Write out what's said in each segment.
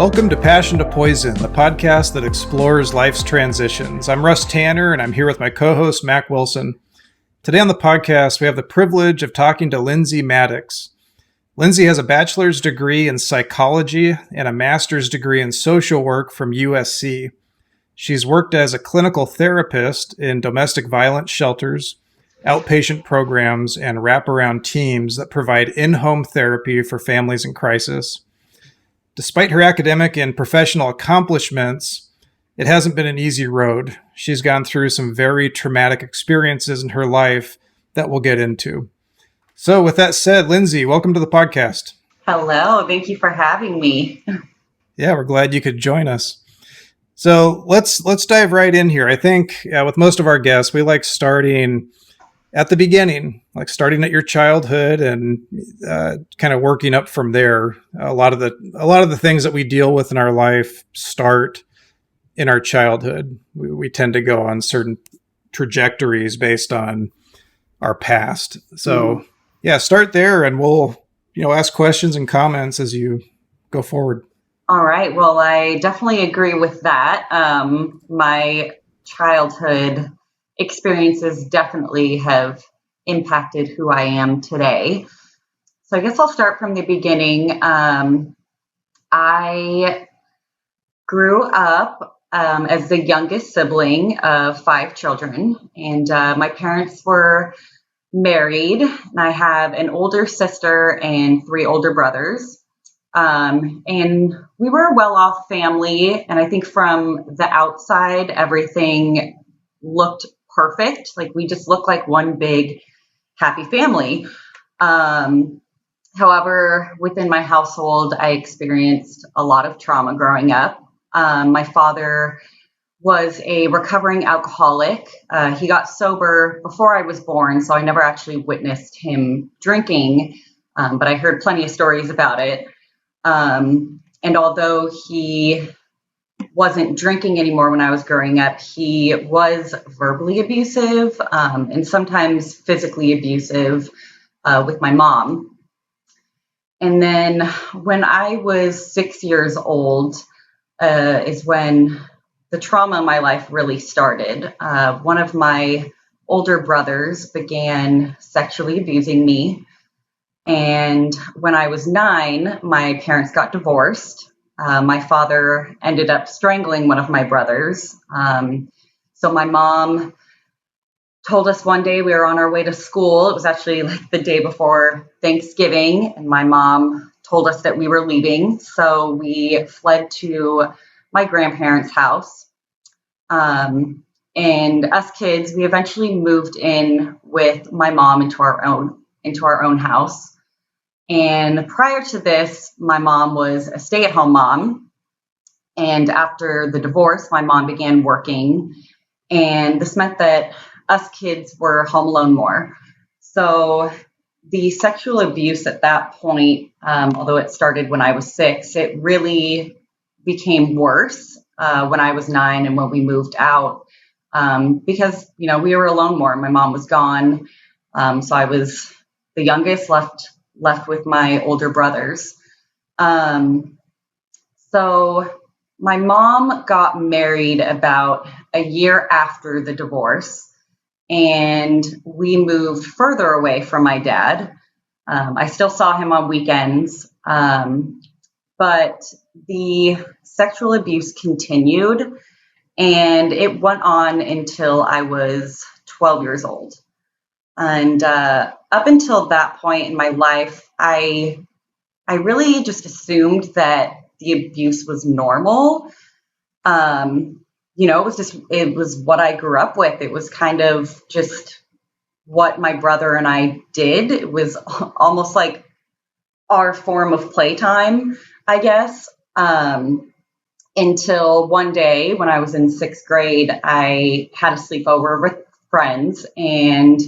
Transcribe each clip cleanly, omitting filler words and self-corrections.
Welcome to Passion to Poison, the podcast that explores life's transitions. I'm Russ Tanner, and I'm here with my co-host, Mac Wilson. Today on the podcast, we have the privilege of talking to Lindsey Maddox. Lindsey has a bachelor's degree in psychology and a master's degree in social work from USC. She's worked as a clinical therapist in domestic violence shelters, outpatient programs, and wraparound teams that provide in-home therapy for families in crisis. Despite her academic and professional accomplishments, it hasn't been an easy road. She's gone through some very traumatic experiences in her life that we'll get into. So with that said, Lindsey, welcome to the podcast. Hello. Thank you for having me. Yeah, we're glad you could join us. So let's dive right in here. I think with most of our guests, we like starting at the beginning, like starting at your childhood and kind of working up from there. A lot of the things that we deal with in our life start in our childhood. We tend to go on certain trajectories based on our past. So yeah, start there and we'll, ask questions and comments as you go forward. All right. Well, I definitely agree with that. My childhood experiences definitely have impacted who I am today. So I guess I'll start from the beginning. I grew up as the youngest sibling of 5 children, and my parents were married, and I have an older sister and 3 older brothers. And we were a well-off family, and I think from the outside, everything looked perfect. Like we just looked like one big happy family. However, within my household, I experienced a lot of trauma growing up. My father was a recovering alcoholic. He got sober before I was born, so I never actually witnessed him drinking, but I heard plenty of stories about it. And although he wasn't drinking anymore when I was growing up, he was verbally abusive and sometimes physically abusive with my mom. And then when I was 6 years old is when the trauma in my life really started. One of my older brothers began sexually abusing me. And when I was 9, my parents got divorced. My father ended up strangling one of my brothers. So my mom told us one day we were on our way to school. It was actually like the day before Thanksgiving, and my mom told us that we were leaving. So we fled to my grandparents' house. And us kids, we eventually moved in with my mom into our own house. And prior to this, my mom was a stay-at-home mom. And after the divorce, my mom began working. And this meant that us kids were home alone more. So the sexual abuse at that point, although it started when I was 6, it really became worse when I was 9 and when we moved out because, we were alone more. My mom was gone. So I was the youngest left with my older brothers. So my mom got married about a year after the divorce, and we moved further away from my dad. I still saw him on weekends, but the sexual abuse continued, and it went on until I was 12 years old. And up until that point in my life, I really just assumed that the abuse was normal. It was what I grew up with. It was kind of just what my brother and I did. It was almost like our form of playtime, I guess. Until one day when I was in 6th grade, I had a sleepover with friends, and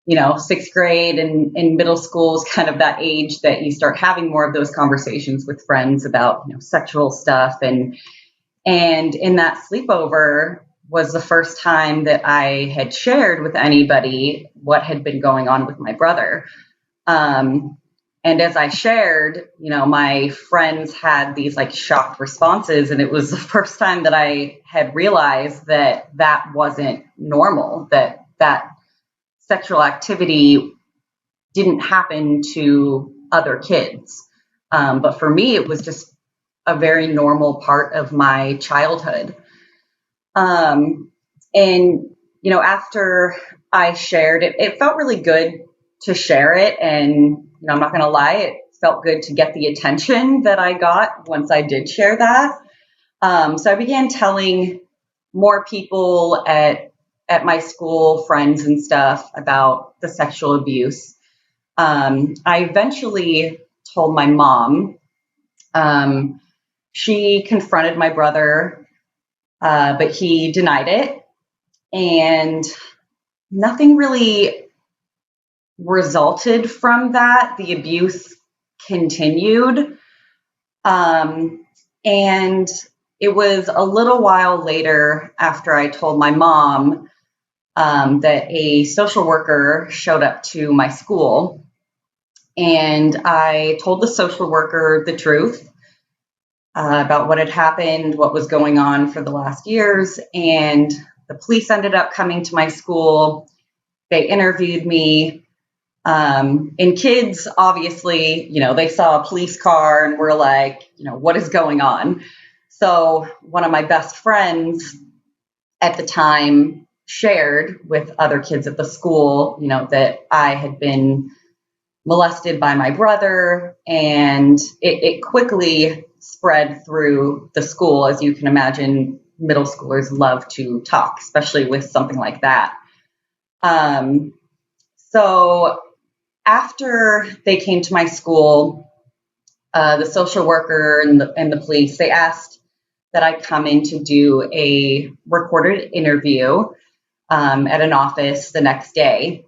6th grade and middle school is kind of that age that you start having more of those conversations with friends about, sexual stuff. And in that sleepover was the first time that I had shared with anybody what had been going on with my brother. And as I shared, my friends had these like shocked responses. And it was the first time that I had realized that that wasn't normal, that sexual activity didn't happen to other kids. But for me, it was just a very normal part of my childhood. And, after I shared it, it felt really good to share it. And, I'm not going to lie, it felt good to get the attention that I got once I did share that. So I began telling more people at my school, friends and stuff, about the sexual abuse. I eventually told my mom. She confronted my brother, but he denied it. And nothing really resulted from that. The abuse continued. And it was a little while later, after I told my mom, that a social worker showed up to my school. And I told the social worker the truth about what had happened, what was going on for the last years. And the police ended up coming to my school. They interviewed me. And kids, obviously, they saw a police car and were like, what is going on? So one of my best friends at the time shared with other kids at the school, that I had been molested by my brother, and it quickly spread through the school. As you can imagine, middle schoolers love to talk, especially with something like that. So after they came to my school, the social worker and the police, they asked that I come in to do a recorded interview at an office the next day.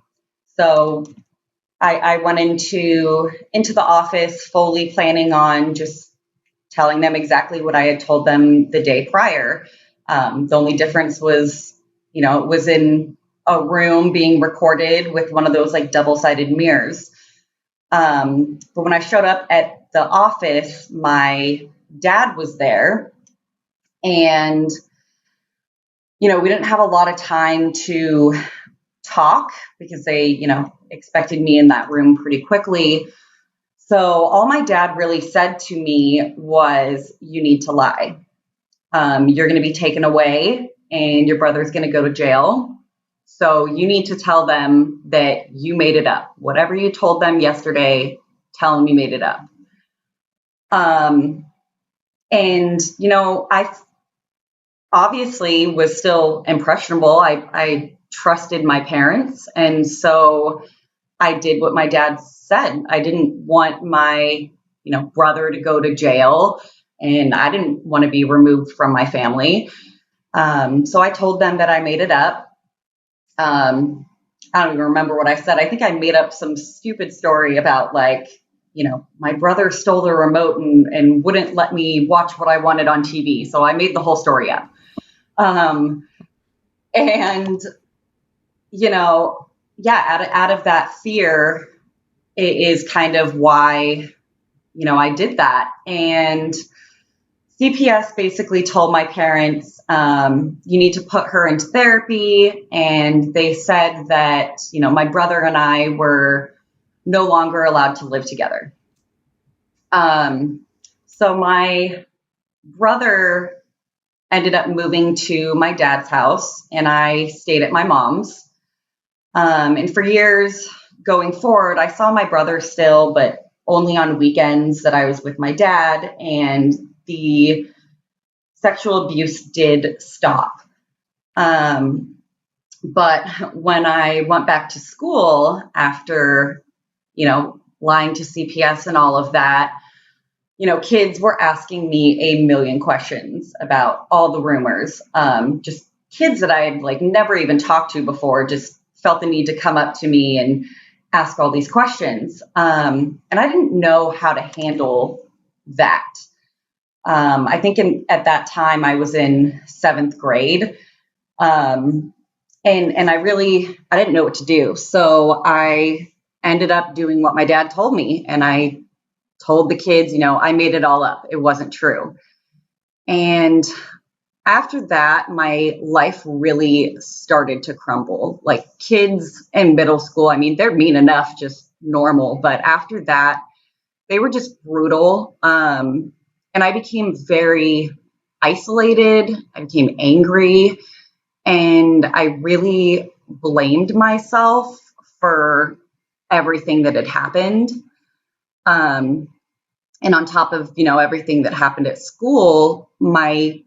So I went into the office fully planning on just telling them exactly what I had told them the day prior. The only difference was, it was in a room being recorded with one of those like double-sided mirrors. But when I showed up at the office, my dad was there, and, we didn't have a lot of time to talk because they, expected me in that room pretty quickly. So all my dad really said to me was, you need to lie. You're going to be taken away and your brother's going to go to jail. So you need to tell them that you made it up. Whatever you told them yesterday, tell them you made it up. And, I obviously was still impressionable. I trusted my parents. And so I did what my dad said. I didn't want my, brother to go to jail, and I didn't want to be removed from my family. So I told them that I made it up. I don't even remember what I said. I think I made up some stupid story about my brother stole the remote and wouldn't let me watch what I wanted on TV. So I made the whole story up. And, out of that fear is kind of why, I did that. And CPS basically told my parents, you need to put her into therapy. And they said that, my brother and I were no longer allowed to live together. So my brother ended up moving to my dad's house, and I stayed at my mom's. And for years going forward, I saw my brother still, but only on weekends that I was with my dad, and the sexual abuse did stop. But when I went back to school after, lying to CPS and all of that, kids were asking me a million questions about all the rumors. Just kids that I had never even talked to before just felt the need to come up to me and ask all these questions. And I didn't know how to handle that. I think at that time I was in 7th grade. And I didn't know what to do. So I ended up doing what my dad told me. And I told the kids, I made it all up. It wasn't true. And after that, my life really started to crumble. Like kids in middle school, I mean, they're mean enough, just normal. But after that, they were just brutal. And I became very isolated. I became angry. And I really blamed myself for everything that had happened. And on top of, everything that happened at school, my,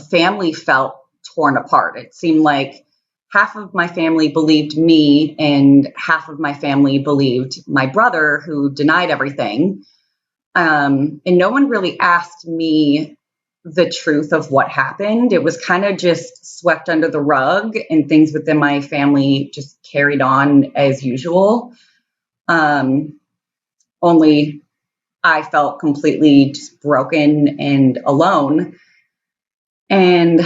family felt torn apart. It seemed like half of my family believed me and half of my family believed my brother, who denied everything. And no one really asked me the truth of what happened. It was kind of just swept under the rug, and things within my family just carried on as usual. Only I felt completely just broken and alone. And,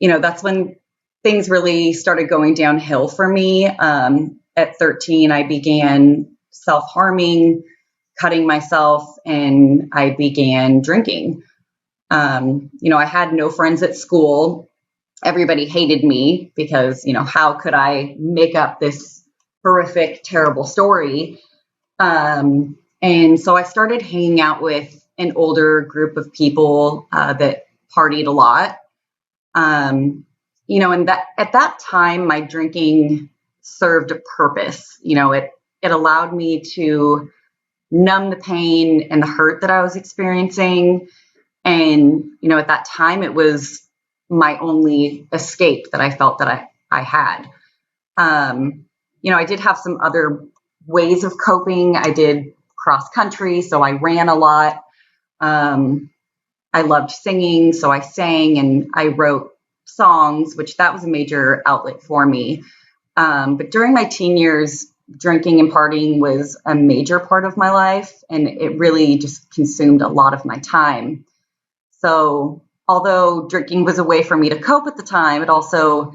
that's when things really started going downhill for me. At 13, I began self-harming, cutting myself, and I began drinking. I had no friends at school. Everybody hated me because, how could I make up this horrific, terrible story? And so I started hanging out with an older group of people that partied a lot. And that at that time, my drinking served a purpose. It allowed me to numb the pain and the hurt that I was experiencing. And, at that time, it was my only escape that I felt that I had. I did have some other ways of coping. I did cross country, so I ran a lot. I loved singing, so I sang and I wrote songs, which that was a major outlet for me. But during my teen years, drinking and partying was a major part of my life, and it really just consumed a lot of my time. So although drinking was a way for me to cope at the time, it also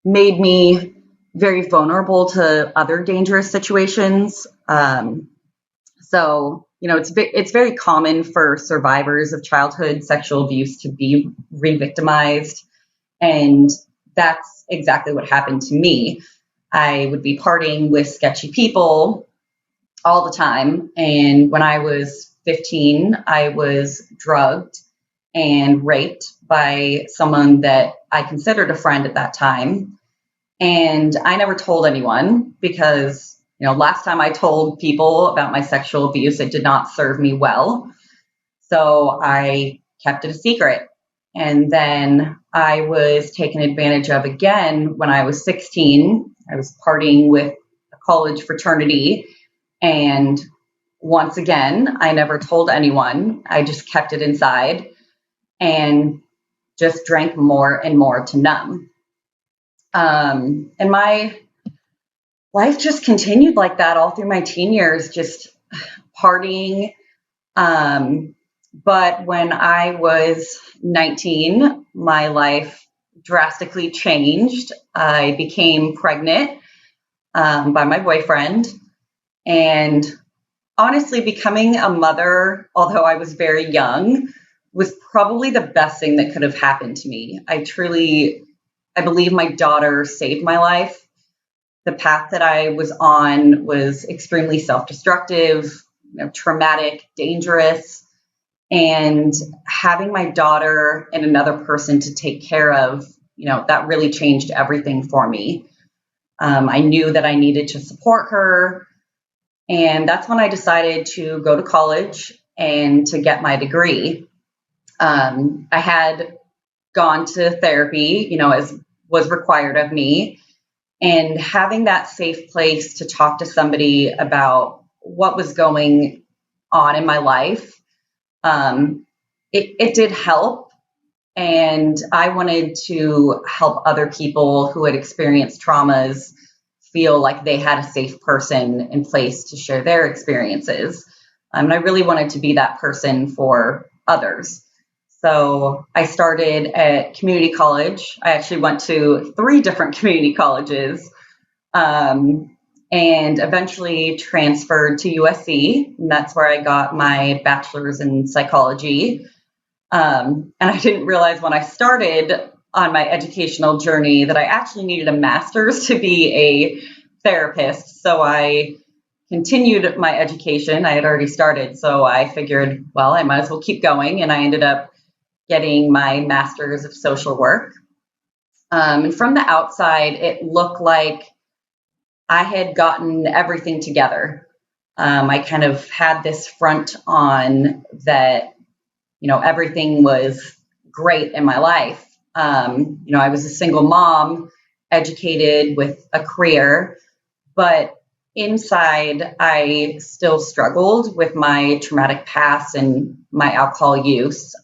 made me very vulnerable to other dangerous situations. It's very common for survivors of childhood sexual abuse to be re-victimized. And that's exactly what happened to me. I would be partying with sketchy people all the time. And when I was 15, I was drugged and raped by someone that I considered a friend at that time. And I never told anyone because, last time I told people about my sexual abuse, it did not serve me well. So I kept it a secret. And then I was taken advantage of again when I was 16. I was partying with a college fraternity. And once again, I never told anyone. I just kept it inside and just drank more and more to numb. And my life just continued like that all through my teen years, just partying. But when I was 19, my life drastically changed. I became pregnant by my boyfriend. And honestly, becoming a mother, although I was very young, was probably the best thing that could have happened to me. I believe my daughter saved my life. The path that I was on was extremely self-destructive, traumatic, dangerous. And having my daughter and another person to take care of, that really changed everything for me. I knew that I needed to support her. And that's when I decided to go to college and to get my degree. I had gone to therapy, as was required of me. And having that safe place to talk to somebody about what was going on in my life, it did help. And I wanted to help other people who had experienced traumas feel like they had a safe person in place to share their experiences. And I really wanted to be that person for others. So I started at community college. I actually went to 3 different community colleges. and eventually transferred to USC. And that's where I got my bachelor's in psychology. And I didn't realize when I started on my educational journey that I actually needed a master's to be a therapist. So I continued my education. I had already started. So I figured, well, I might as well keep going. And I ended up getting my master's of social work. And from the outside, it looked like I had gotten everything together. I kind of had this front on that, everything was great in my life. I was a single mom, educated with a career, but inside I still struggled with my traumatic past and my alcohol use,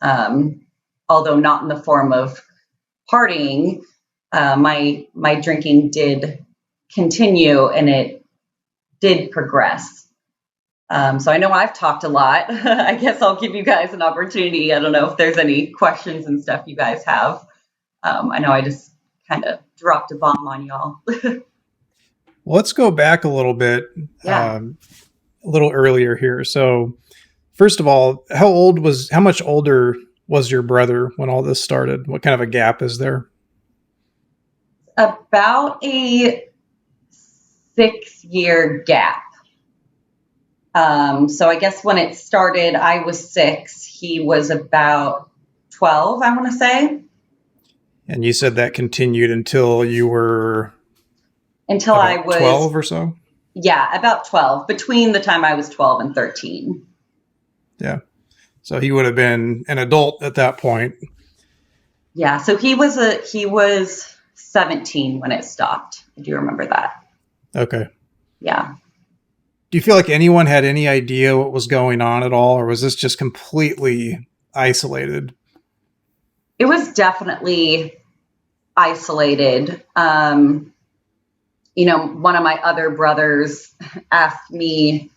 although not in the form of partying. My drinking did continue and it did progress. So I know I've talked a lot. I guess I'll give you guys an opportunity. I don't know if there's any questions and stuff you guys have. I know I just kind of dropped a bomb on y'all. Well, let's go back a little bit, Yeah. a little earlier here. So, first of all, how much older was your brother when all this started? What kind of a gap is there? About a 6-year gap. So I guess when it started, I was 6. He was about 12, I want to say. And you said that continued until you were Until I was 12 or so? Yeah, about 12, between the time I was 12 and 13. Yeah. So he would have been an adult at that point. Yeah, so he was 17 when it stopped. I do remember that. Okay. Yeah. Do you feel like anyone had any idea what was going on at all, or was this just completely isolated? It was definitely isolated. One of my other brothers asked me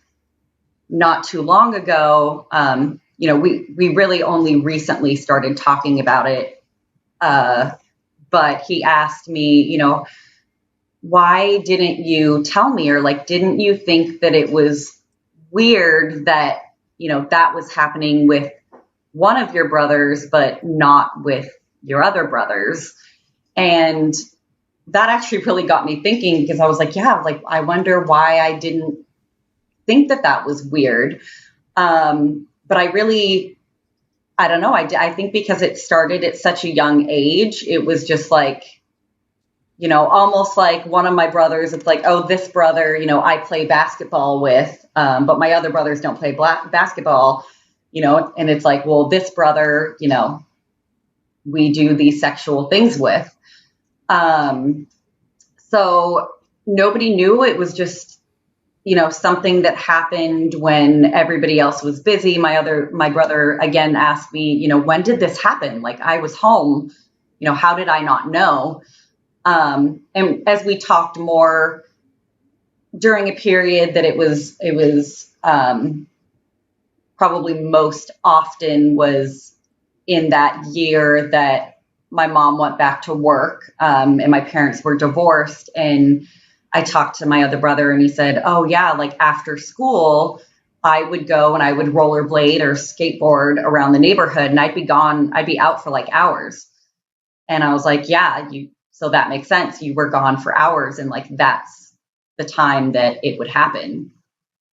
not too long ago. We really only recently started talking about it. But he asked me, why didn't you tell me? Or didn't you think that it was weird that, that was happening with one of your brothers, but not with your other brothers? And that actually really got me thinking, because I was like, yeah, I wonder why I didn't think that was weird. But I don't know. I think because it started at such a young age, it was just almost like one of my brothers, it's like, oh, this brother, I play basketball with, but my other brothers don't play basketball, and it's like, well, this brother, we do these sexual things with. So nobody knew. It was just, something that happened when everybody else was busy. My brother again asked me, when did this happen? I was home, how did I not know? And as we talked more during a period that it was probably most often was in that year that my mom went back to work, and my parents were divorced. And I talked to my other brother and he said, oh yeah, after school, I would go and I would rollerblade or skateboard around the neighborhood, and I'd be out for hours. And I was like, yeah, so that makes sense. You were gone for hours, and that's the time that it would happen.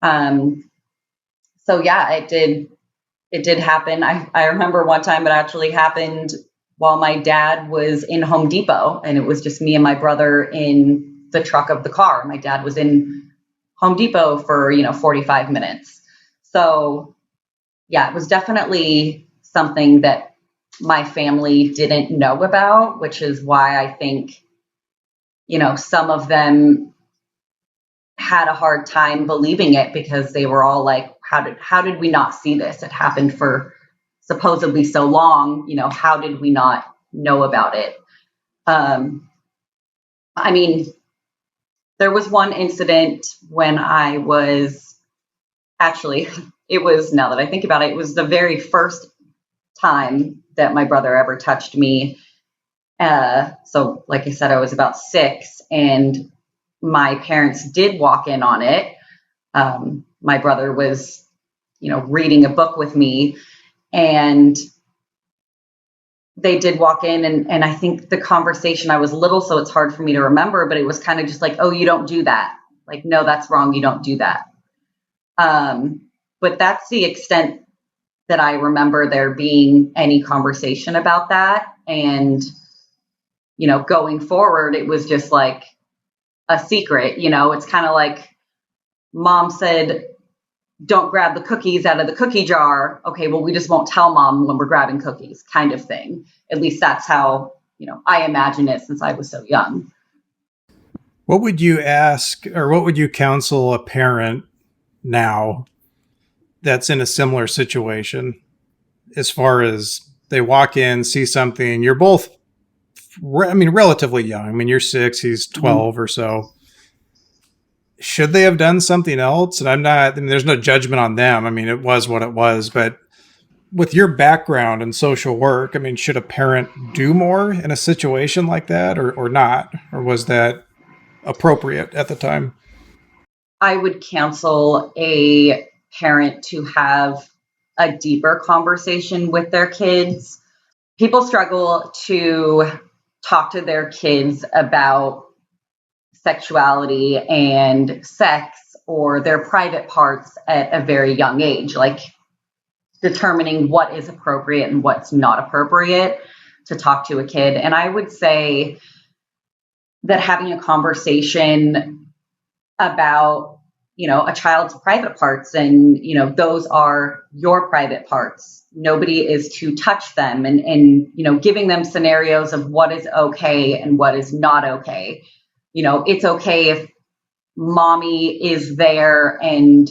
So yeah, it did happen. I remember one time it actually happened while my dad was in Home Depot, and it was just me and my brother in the truck of the car. My dad was in Home Depot for, 45 minutes. So yeah, it was definitely something that my family didn't know about, which is why I think, some of them had a hard time believing it, because they were all like, how did we not see this? It happened for supposedly so long, how did we not know about it? There was one incident when I was now that I think about it, it was the very first time that my brother ever touched me. So like I said, I was about 6, and my parents did walk in on it. My brother was, reading a book with me, and they did walk in, and I think the conversation, I was little, so it's hard for me to remember, but it was kind of just like, oh, you don't do that. Like, no, that's wrong. You don't do that. But that's the extent that I remember there being any conversation about that. And, going forward, it was just like a secret. It's kind of like mom said, don't grab the cookies out of the cookie jar. Okay, well, we just won't tell mom when we're grabbing cookies, kind of thing. At least that's how, I imagine it since I was so young. What would you ask, or what would you counsel a parent now that's in a similar situation, as far as they walk in, see something? You're both, relatively young. I mean, you're 6, he's 12 or so. Should they have done something else? And there's no judgment on them. I mean, it was what it was. But with your background in social work, I mean, should a parent do more in a situation like that, or not? Or was that appropriate at the time? I would counsel a parent to have a deeper conversation with their kids. People struggle to talk to their kids about sexuality and sex or their private parts at a very young age, like determining what is appropriate and what's not appropriate to talk to a kid. And I would say that having a conversation about, a child's private parts, and, those are your private parts. Nobody is to touch them, and giving them scenarios of what is okay and what is not okay. It's okay if mommy is there and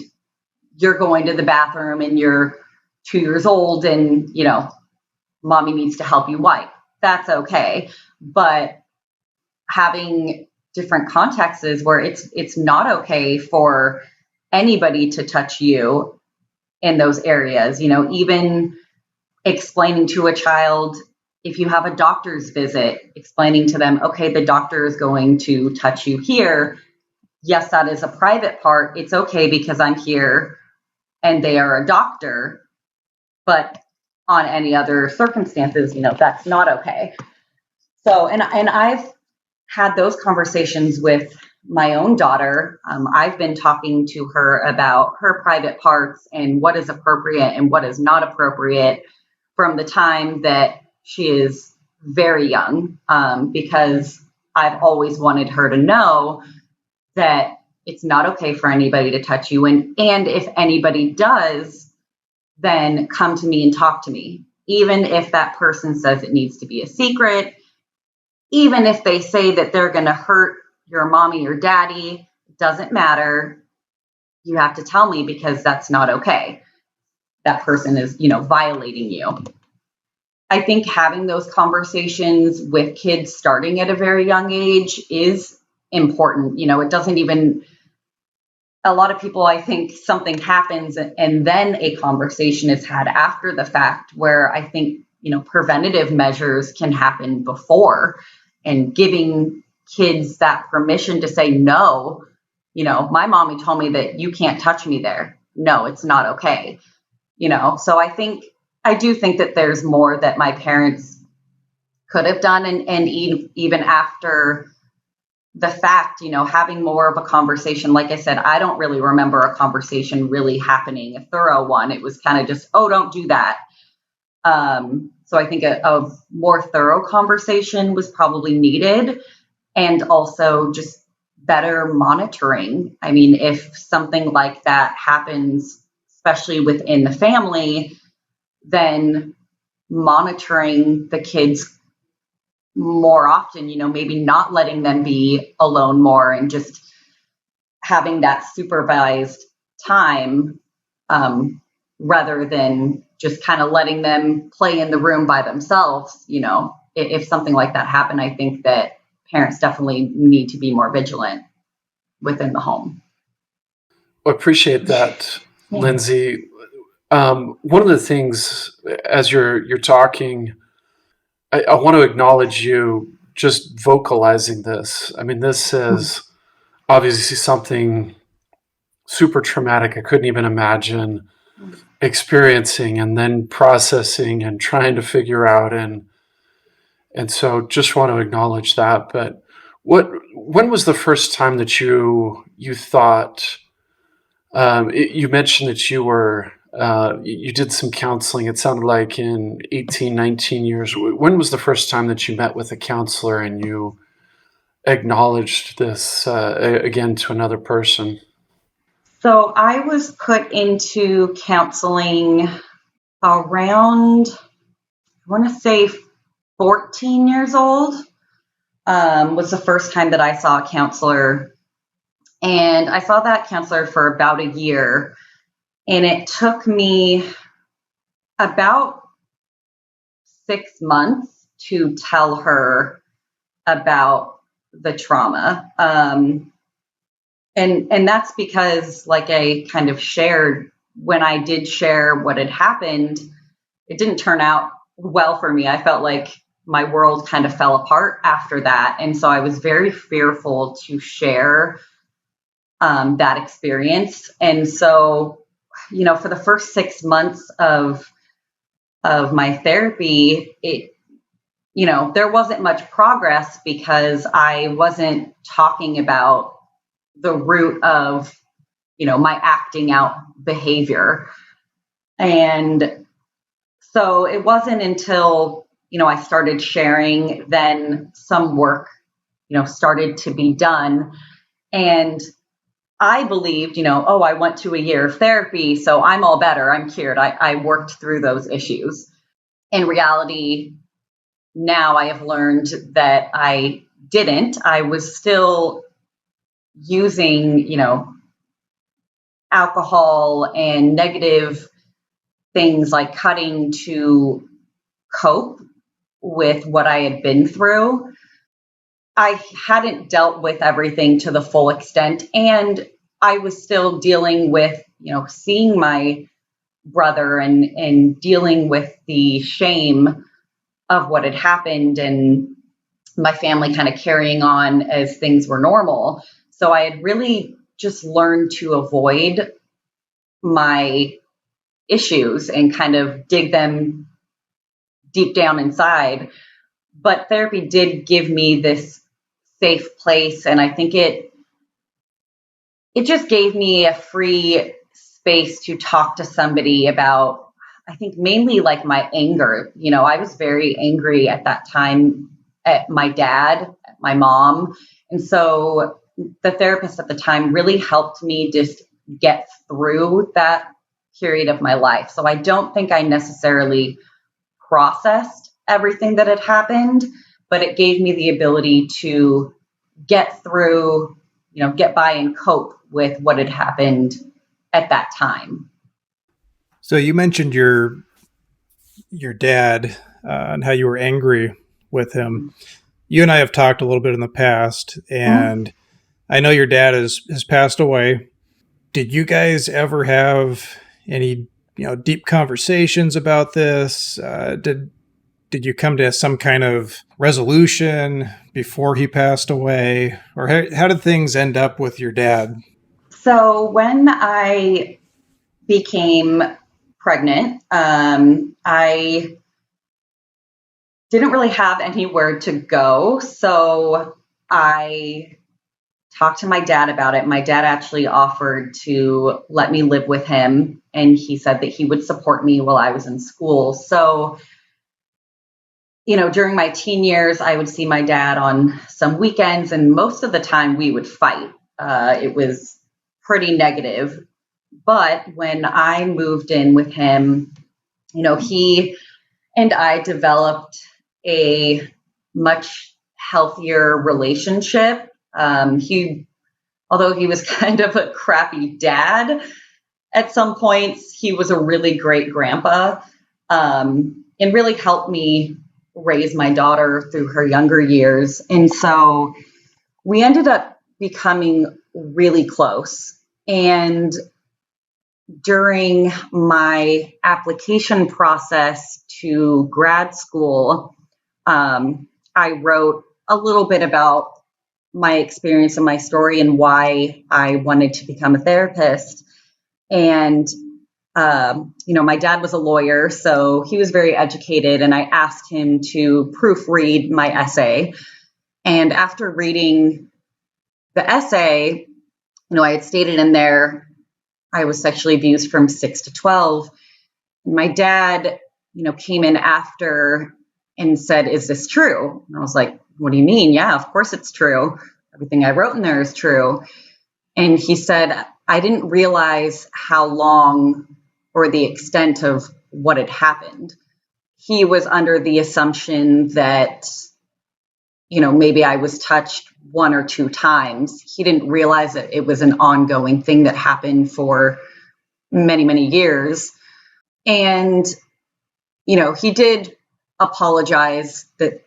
you're going to the bathroom and you're 2 years old and, mommy needs to help you wipe. That's okay. But having different contexts where it's not okay for anybody to touch you in those areas, even explaining to a child, if you have a doctor's visit, explaining to them, okay, the doctor is going to touch you here. Yes, that is a private part. It's okay because I'm here and they are a doctor, but on any other circumstances, that's not okay. So, and I've had those conversations with my own daughter. I've been talking to her about her private parts and what is appropriate and what is not appropriate from the time that she is very young, because I've always wanted her to know that it's not okay for anybody to touch you. And if anybody does, then come to me and talk to me. Even if that person says it needs to be a secret, even if they say that they're going to hurt your mommy or daddy, it doesn't matter. You have to tell me because that's not okay. That person is, violating you. I think having those conversations with kids starting at a very young age is important. It doesn't even, a lot of people, I think something happens and then a conversation is had after the fact, where I think, preventative measures can happen before, and giving kids that permission to say, no, my mommy told me that you can't touch me there. No, it's not okay. So I do think that there's more that my parents could have done. And even after the fact, having more of a conversation. Like I said, I don't really remember a conversation really happening, a thorough one. It was kind of just, oh, don't do that. So I think a more thorough conversation was probably needed, and also just better monitoring. I mean, if something like that happens, especially within the family, then monitoring the kids more often, maybe not letting them be alone more and just having that supervised time, rather than just kind of letting them play in the room by themselves. If something like that happened, I think that parents definitely need to be more vigilant within the home. I appreciate that, Lindsey. One of the things, as you're talking, I want to acknowledge you just vocalizing this. I mean, this is obviously something super traumatic. I couldn't even imagine experiencing and then processing and trying to figure out. And so just want to acknowledge that. But when was the first time that you thought, you mentioned that you did some counseling, it sounded like in 18, 19 years. When was the first time that you met with a counselor and you acknowledged this again to another person? So I was put into counseling around, I want to say 14 years old, was the first time that I saw a counselor. And I saw that counselor for about a year. And it took me about 6 months to tell her about the trauma. And that's because, like I kind of shared, when I did share what had happened, it didn't turn out well for me. I felt like my world kind of fell apart after that. And so I was very fearful to share that experience. And so, for the first 6 months of my therapy, there wasn't much progress because I wasn't talking about the root of, my acting out behavior. And so it wasn't until, I started sharing, then some work, started to be done. And I believed, I went to a year of therapy, so I'm all better. I'm cured. I worked through those issues. In reality, now I have learned that I didn't. I was still using, alcohol and negative things like cutting to cope with what I had been through. I hadn't dealt with everything to the full extent, and I was still dealing with, seeing my brother and dealing with the shame of what had happened, and my family kind of carrying on as things were normal. So I had really just learned to avoid my issues and kind of dig them deep down inside. But therapy did give me this safe place, and I think it just gave me a free space to talk to somebody about, I think, mainly like my anger. I was very angry at that time at my dad, at my mom. And so the therapist at the time really helped me just get through that period of my life. So I don't think I necessarily processed everything that had happened, but it gave me the ability to get through, get by and cope with what had happened at that time. So you mentioned your dad and how you were angry with him. You and I have talked a little bit in the past, and I know your dad has passed away. Did you guys ever have any deep conversations about this? Did you come to some kind of resolution before he passed away, or how did things end up with your dad? So when I became pregnant, I didn't really have anywhere to go. So I talked to my dad about it. My dad actually offered to let me live with him, and he said that he would support me while I was in school. So, during my teen years, I would see my dad on some weekends, and most of the time we would fight. It was pretty negative. But when I moved in with him, he and I developed a much healthier relationship. Although he was kind of a crappy dad at some points, he was a really great grandpa, and really helped me raise my daughter through her younger years. And so we ended up becoming really close. And during my application process to grad school, I wrote a little bit about my experience and my story and why I wanted to become a therapist. And, my dad was a lawyer, so he was very educated, and I asked him to proofread my essay. And after reading the essay, I had stated in there I was sexually abused from 6 to 12. And my dad, came in after and said, "Is this true?" And I was like, "What do you mean?" "Yeah, of course it's true. Everything I wrote in there is true." And he said, "I didn't realize how long or the extent of what had happened." He was under the assumption that, maybe I was touched 1 or 2 times. He didn't realize that it was an ongoing thing that happened for many, many years. And, he did apologize that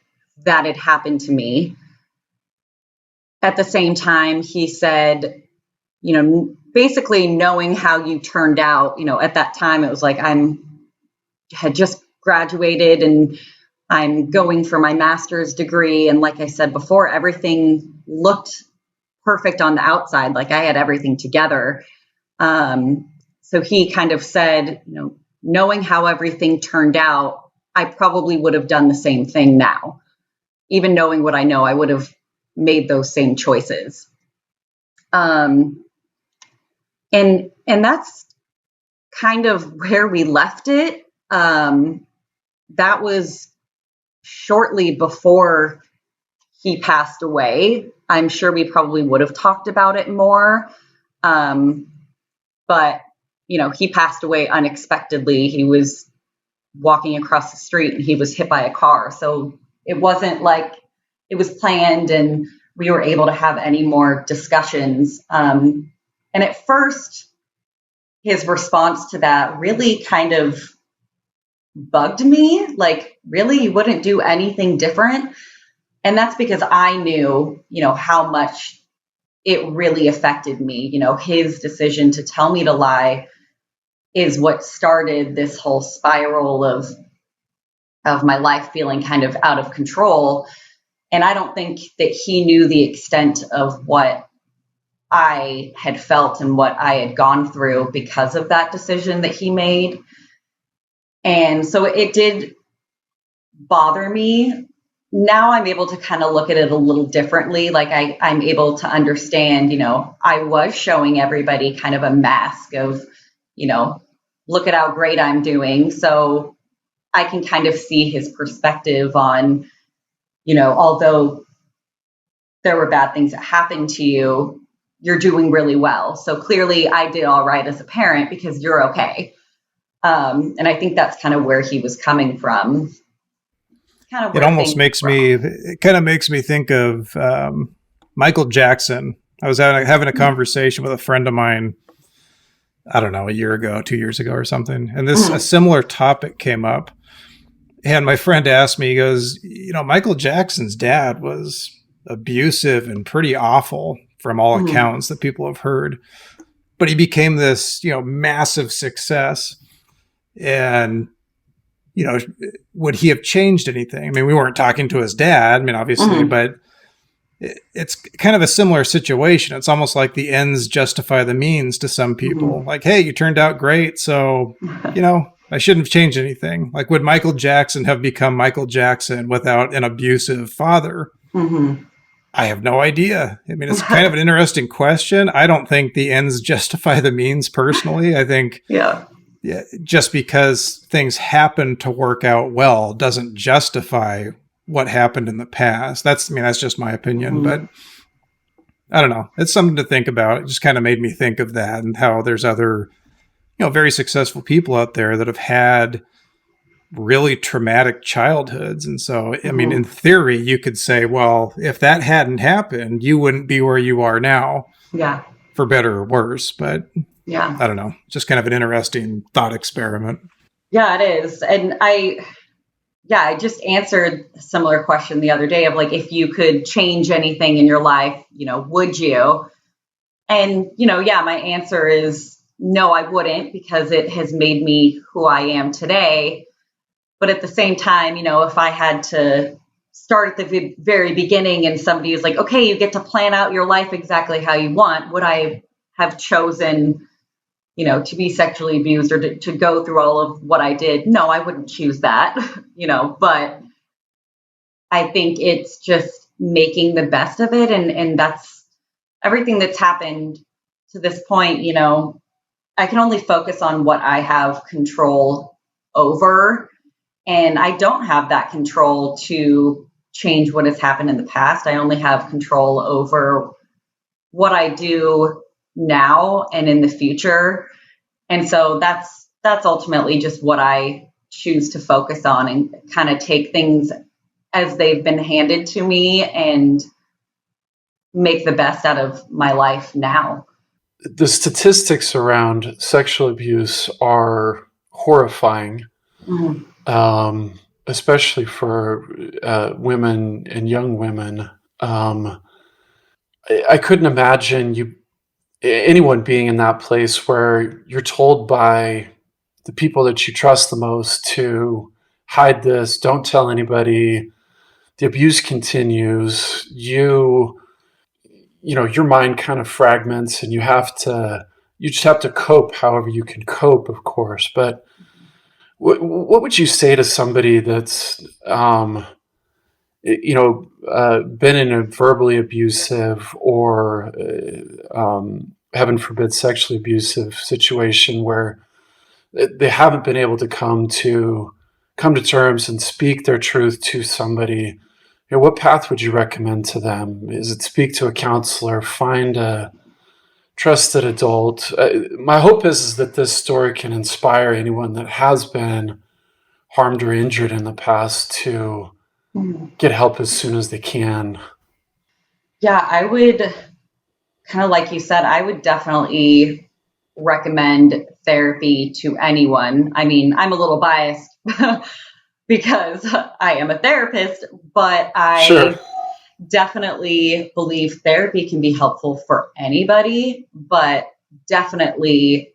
had happened to me. At the same time, he said, basically knowing how you turned out, at that time, it was like had just graduated and I'm going for my master's degree. And like I said before, everything looked perfect on the outside. Like I had everything together. So he kind of said, knowing how everything turned out, I probably would have done the same thing now. Even knowing what I know, I would have made those same choices. And that's kind of where we left it. That was shortly before he passed away. I'm sure we probably would have talked about it more. But, he passed away unexpectedly. He was walking across the street and he was hit by a car. So it wasn't like it was planned and we were able to have any more discussions. And at first, his response to that really kind of bugged me. Like, really, you wouldn't do anything different? And that's because I knew, how much it really affected me. His decision to tell me to lie is what started this whole spiral of my life feeling kind of out of control. And I don't think that he knew the extent of what I had felt and what I had gone through because of that decision that he made. And so it did bother me. Now I'm able to kind of look at it a little differently. Like I'm able to understand, I was showing everybody kind of a mask of, look at how great I'm doing. So I can kind of see his perspective on, although there were bad things that happened to you, you're doing really well. So clearly I did all right as a parent because you're okay. And I think that's kind of where he was coming from. Kind of it almost makes me, it kind of makes me think of Michael Jackson. I was having a conversation with a friend of mine, I don't know, a year ago, 2 years ago or something. And a similar topic came up. And my friend asked me, he goes, Michael Jackson's dad was abusive and pretty awful from all accounts that people have heard. But he became this, massive success. And, would he have changed anything? I mean, we weren't talking to his dad, obviously, but it's kind of a similar situation. It's almost like the ends justify the means to some people. Like, hey, you turned out great. So, I shouldn't have changed anything. Like, would Michael Jackson have become Michael Jackson without an abusive father? I have no idea. It's kind of an interesting question. I don't think the ends justify the means personally. I think just because things happen to work out well doesn't justify what happened in the past. That's just my opinion, but I don't know. It's something to think about. It just kind of made me think of that and how there's other, very successful people out there that have had really traumatic childhoods. And so, in theory, you could say, well, if that hadn't happened, you wouldn't be where you are now. Yeah. For better or worse. But yeah, I don't know. Just kind of an interesting thought experiment. Yeah, it is. And I just answered a similar question the other day of like, if you could change anything in your life, would you? And, my answer is no, I wouldn't, because it has made me who I am today. But at the same time, if I had to start at the very beginning and somebody is like, okay, you get to plan out your life exactly how you want, would I have chosen, to be sexually abused or to go through all of what I did? No, I wouldn't choose that, but I think it's just making the best of it. And that's everything that's happened to this point. I can only focus on what I have control over. And I don't have that control to change what has happened in the past. I only have control over what I do now and in the future. And so that's ultimately just what I choose to focus on and kind of take things as they've been handed to me and make the best out of my life now. The statistics around sexual abuse are horrifying, especially for women and young women. I couldn't imagine anyone being in that place where you're told by the people that you trust the most to hide this, don't tell anybody. The abuse continues. Your mind kind of fragments, and you just have to cope however you can cope, of course. But what would you say to somebody that's been in a verbally abusive or heaven forbid sexually abusive situation where they haven't been able to come to terms and speak their truth to somebody? What path would you recommend to them? Is it speak to a counselor, find a trusted adult? My hope is that this story can inspire anyone that has been harmed or injured in the past to get help as soon as they can. Yeah, I would, kind of like you said, I would definitely recommend therapy to anyone. I mean, I'm a little biased because I am a therapist, but I definitely believe therapy can be helpful for anybody, but definitely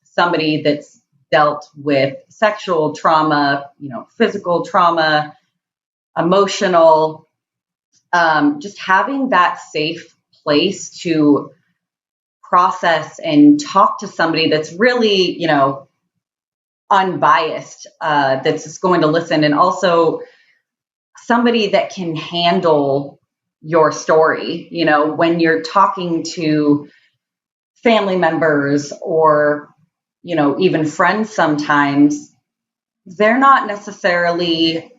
somebody that's dealt with sexual trauma, physical trauma, emotional, just having that safe place to process and talk to somebody that's really, unbiased, that's just going to listen, and also somebody that can handle your story. When you're talking to family members or, even friends, sometimes they're not necessarily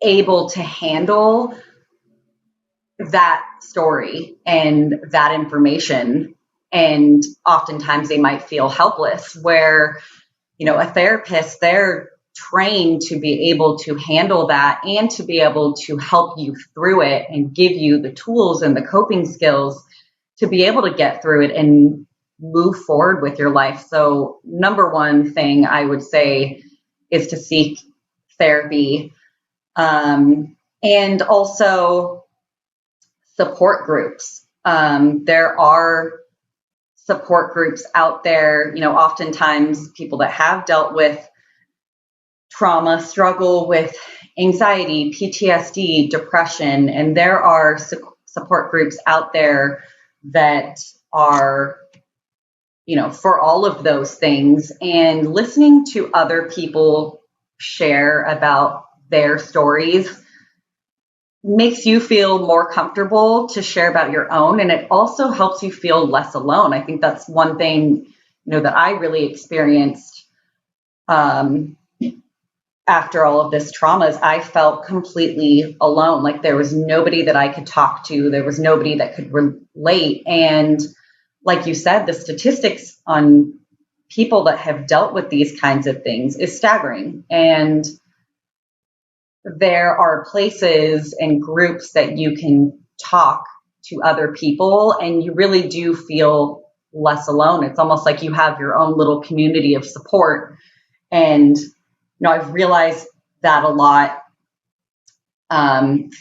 able to handle that story and that information. And oftentimes they might feel helpless, where, a therapist, they're trained to be able to handle that and to be able to help you through it and give you the tools and the coping skills to be able to get through it and move forward with your life. So number one thing I would say is to seek therapy, and also support groups. There are support groups out there. Oftentimes people that have dealt with trauma struggle with anxiety, PTSD, depression, and there are support groups out there that are, for all of those things. And listening to other people share about their stories makes you feel more comfortable to share about your own, and it also helps you feel less alone. I think that's one thing, that I really experienced after all of this trauma, is I felt completely alone. Like there was nobody that I could talk to. There was nobody that could relate. And like you said, the statistics on people that have dealt with these kinds of things is staggering. And there are places and groups that you can talk to other people, and you really do feel less alone. It's almost like you have your own little community of support. And I've realized that a lot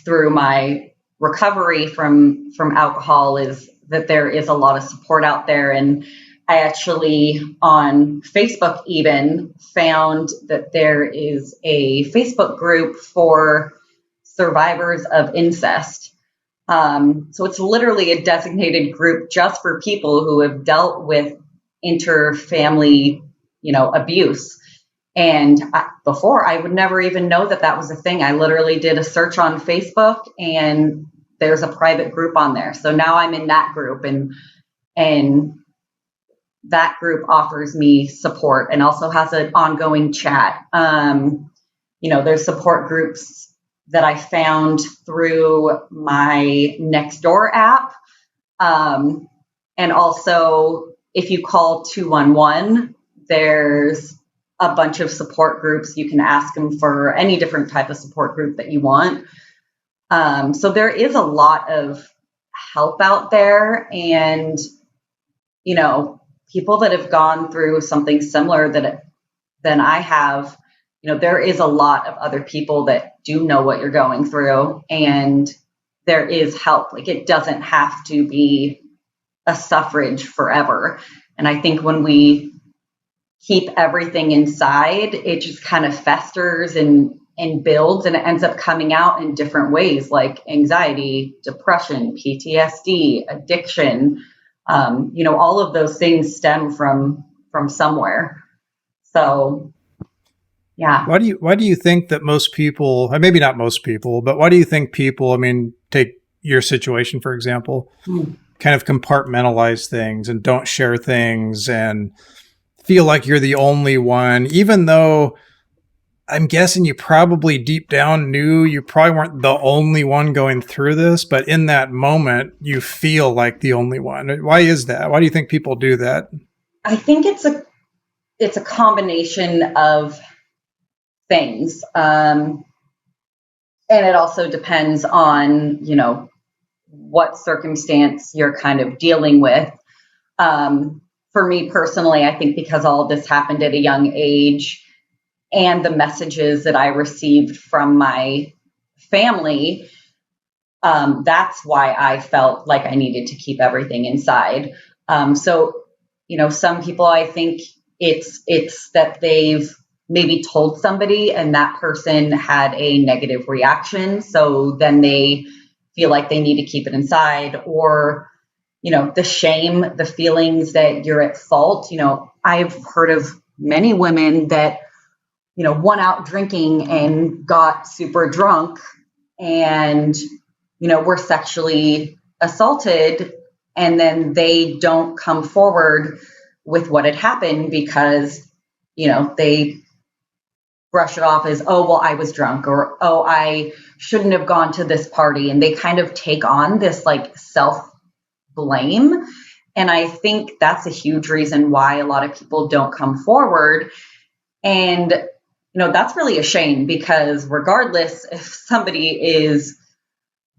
through my recovery from alcohol, is that there is a lot of support out there. And I actually on Facebook even found that there is a Facebook group for survivors of incest. So it's literally a designated group just for people who have dealt with inter-family, abuse. And before, I would never even know that that was a thing. I literally did a search on Facebook, and there's a private group on there. So now I'm in that group, and that group offers me support and also has an ongoing chat. There's support groups that I found through my Nextdoor app. And also, if you call 211, there's a bunch of support groups. You can ask them for any different type of support group that you want. So there is a lot of help out there, and, people that have gone through something similar than I have, there is a lot of other people that do know what you're going through, and there is help. Like, it doesn't have to be a suffrage forever. And I think when we keep everything inside, it just kind of festers and builds, and it ends up coming out in different ways, like anxiety, depression, PTSD, addiction. All of those things stem from somewhere. So, yeah. Why do you think that most people, maybe not most people, but why do you think people, take your situation, for example, kind of compartmentalize things and don't share things and feel like you're the only one, even though I'm guessing you probably deep down knew you probably weren't the only one going through this, but in that moment you feel like the only one. Why is that? Why do you think people do that? I think it's a combination of things. And it also depends on, what circumstance you're kind of dealing with. For me personally, I think because all of this happened at a young age, and the messages that I received from my family, that's why I felt like I needed to keep everything inside. So, some people, I think it's that they've maybe told somebody and that person had a negative reaction. So then they feel like they need to keep it inside, or, the shame, the feelings that you're at fault. I've heard of many women that, went out drinking and got super drunk and, were sexually assaulted, and then they don't come forward with what had happened because, they brush it off as, oh, well, I was drunk, or, oh, I shouldn't have gone to this party. And they kind of take on this like self-blame. And I think that's a huge reason why a lot of people don't come forward. And, that's really a shame, because regardless if somebody is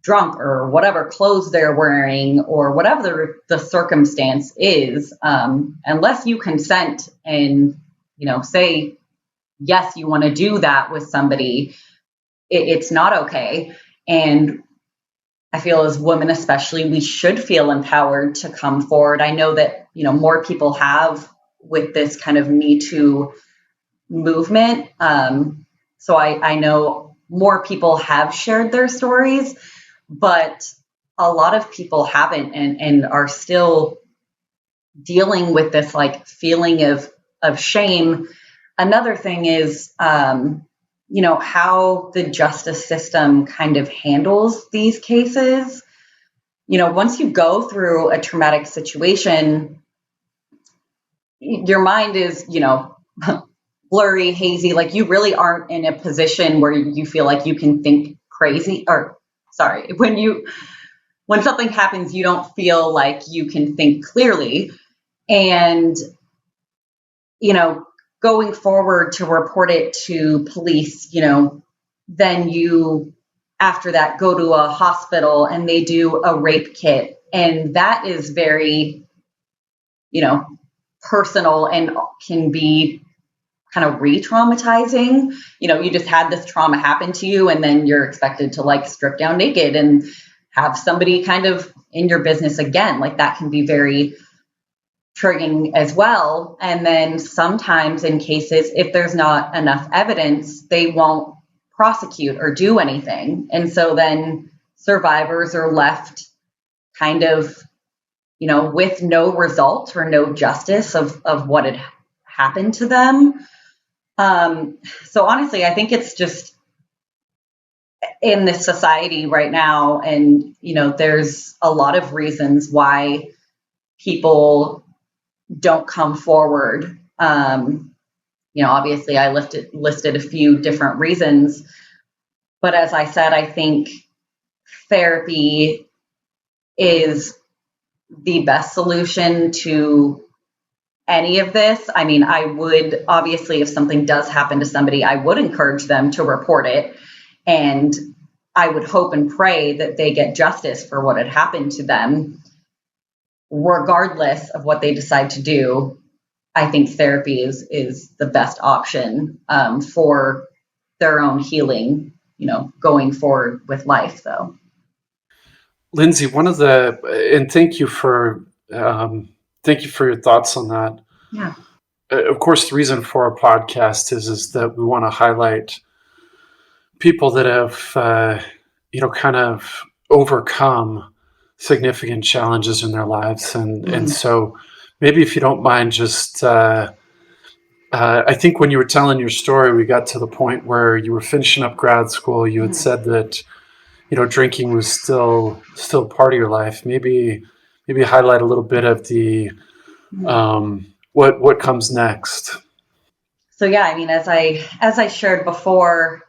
drunk or whatever clothes they're wearing or whatever the circumstance is, unless you consent and, say, yes, you want to do that with somebody, it's not okay. And I feel as women, especially, we should feel empowered to come forward. I know that, more people have with this kind of Me Too movement. So I know more people have shared their stories, but a lot of people haven't and are still dealing with this like feeling of shame. Another thing is, how the justice system kind of handles these cases. Once you go through a traumatic situation, your mind is, blurry, hazy, like you really aren't in a position where you feel like you can think crazy, or sorry, when something happens, you don't feel like you can think clearly. And, going forward to report it to police, then you, after that, go to a hospital and they do a rape kit. And that is very, personal and can be kind of re-traumatizing. You just had this trauma happen to you, and then you're expected to like strip down naked and have somebody kind of in your business again. Like, that can be very triggering as well. And then sometimes in cases, if there's not enough evidence, they won't prosecute or do anything. And so then survivors are left kind of, with no result or no justice of what had happened to them. So honestly, I think it's just in this society right now, and there's a lot of reasons why people don't come forward. Obviously I listed a few different reasons, but as I said, I think therapy is the best solution to any of this. I mean, I would obviously, if something does happen to somebody, I would encourage them to report it. And I would hope and pray that they get justice for what had happened to them. Regardless of what they decide to do, I think therapy is the best option for their own healing, going forward with life, though. Lindsey, and thank you for your thoughts on that. Yeah. Of course, the reason for our podcast is that we want to highlight people that have, kind of overcome significant challenges in their lives. And so maybe if you don't mind, just, I think when you were telling your story, we got to the point where you were finishing up grad school. You had said that, drinking was still part of your life. Maybe highlight a little bit of the, what comes next. So yeah, I mean, as I shared before,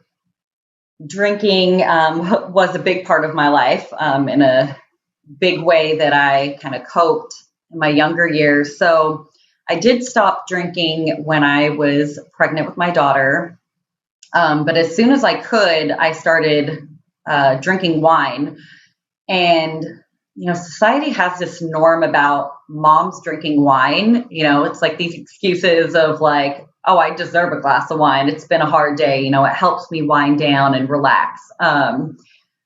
drinking was a big part of my life in a big way that I kind of coped in my younger years. So I did stop drinking when I was pregnant with my daughter. But as soon as I could, I started drinking wine. And, society has this norm about moms drinking wine. It's like these excuses of like, oh, I deserve a glass of wine. It's been a hard day. It helps me wind down and relax.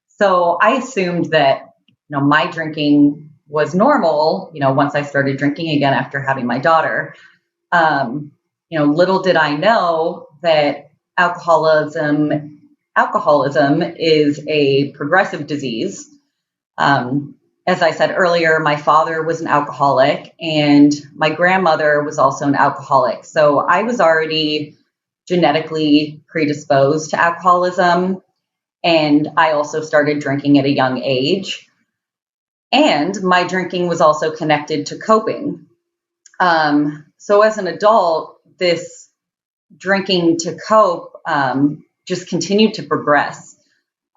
So I assumed that, my drinking was normal, once I started drinking again after having my daughter. Little did I know that alcoholism is a progressive disease. As I said earlier, my father was an alcoholic and my grandmother was also an alcoholic. So I was already genetically predisposed to alcoholism. And I also started drinking at a young age. And my drinking was also connected to coping. So as an adult, this drinking to cope just continued to progress.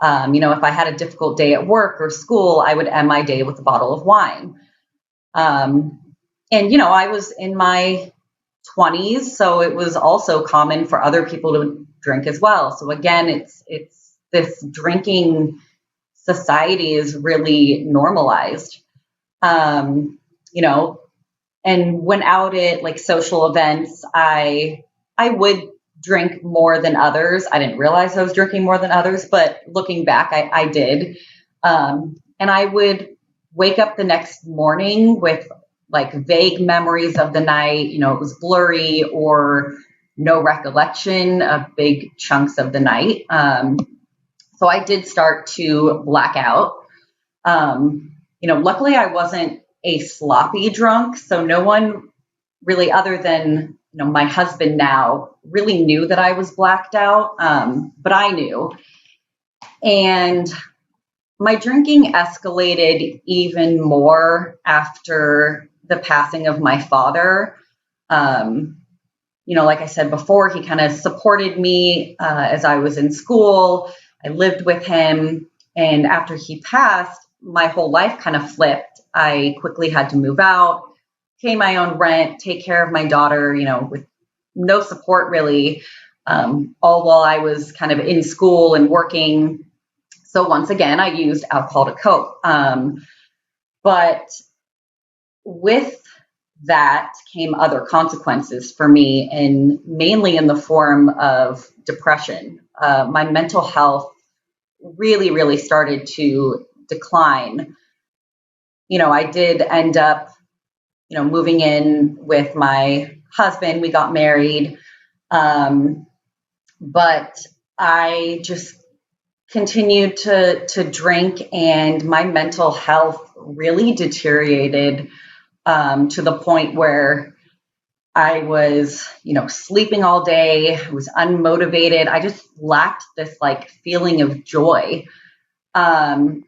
If I had a difficult day at work or school, I would end my day with a bottle of wine. I was in my 20s, so it was also common for other people to drink as well. So again, it's this drinking society is really normalized. And when out at like social events, I would drink more than others. I didn't realize I was drinking more than others, but looking back, I did. And I would wake up the next morning with like vague memories of the night. It was blurry or no recollection of big chunks of the night. So I did start to black out. Luckily I wasn't a sloppy drunk. So no one really, other than, my husband now, really knew that I was blacked out. But I knew. And my drinking escalated even more after the passing of my father. Like I said before, he kind of supported me as I was in school. I lived with him. And after he passed, my whole life kind of flipped. I quickly had to move out, pay my own rent, take care of my daughter, with no support really, all while I was kind of in school and working. So once again, I used alcohol to cope. But with that came other consequences for me, and mainly in the form of depression. My mental health really, really started to decline. I did end up, moving in with my husband. We got married. But I just continued to drink, and my mental health really deteriorated to the point where I was, sleeping all day. I was unmotivated. I just lacked this like feeling of joy. And,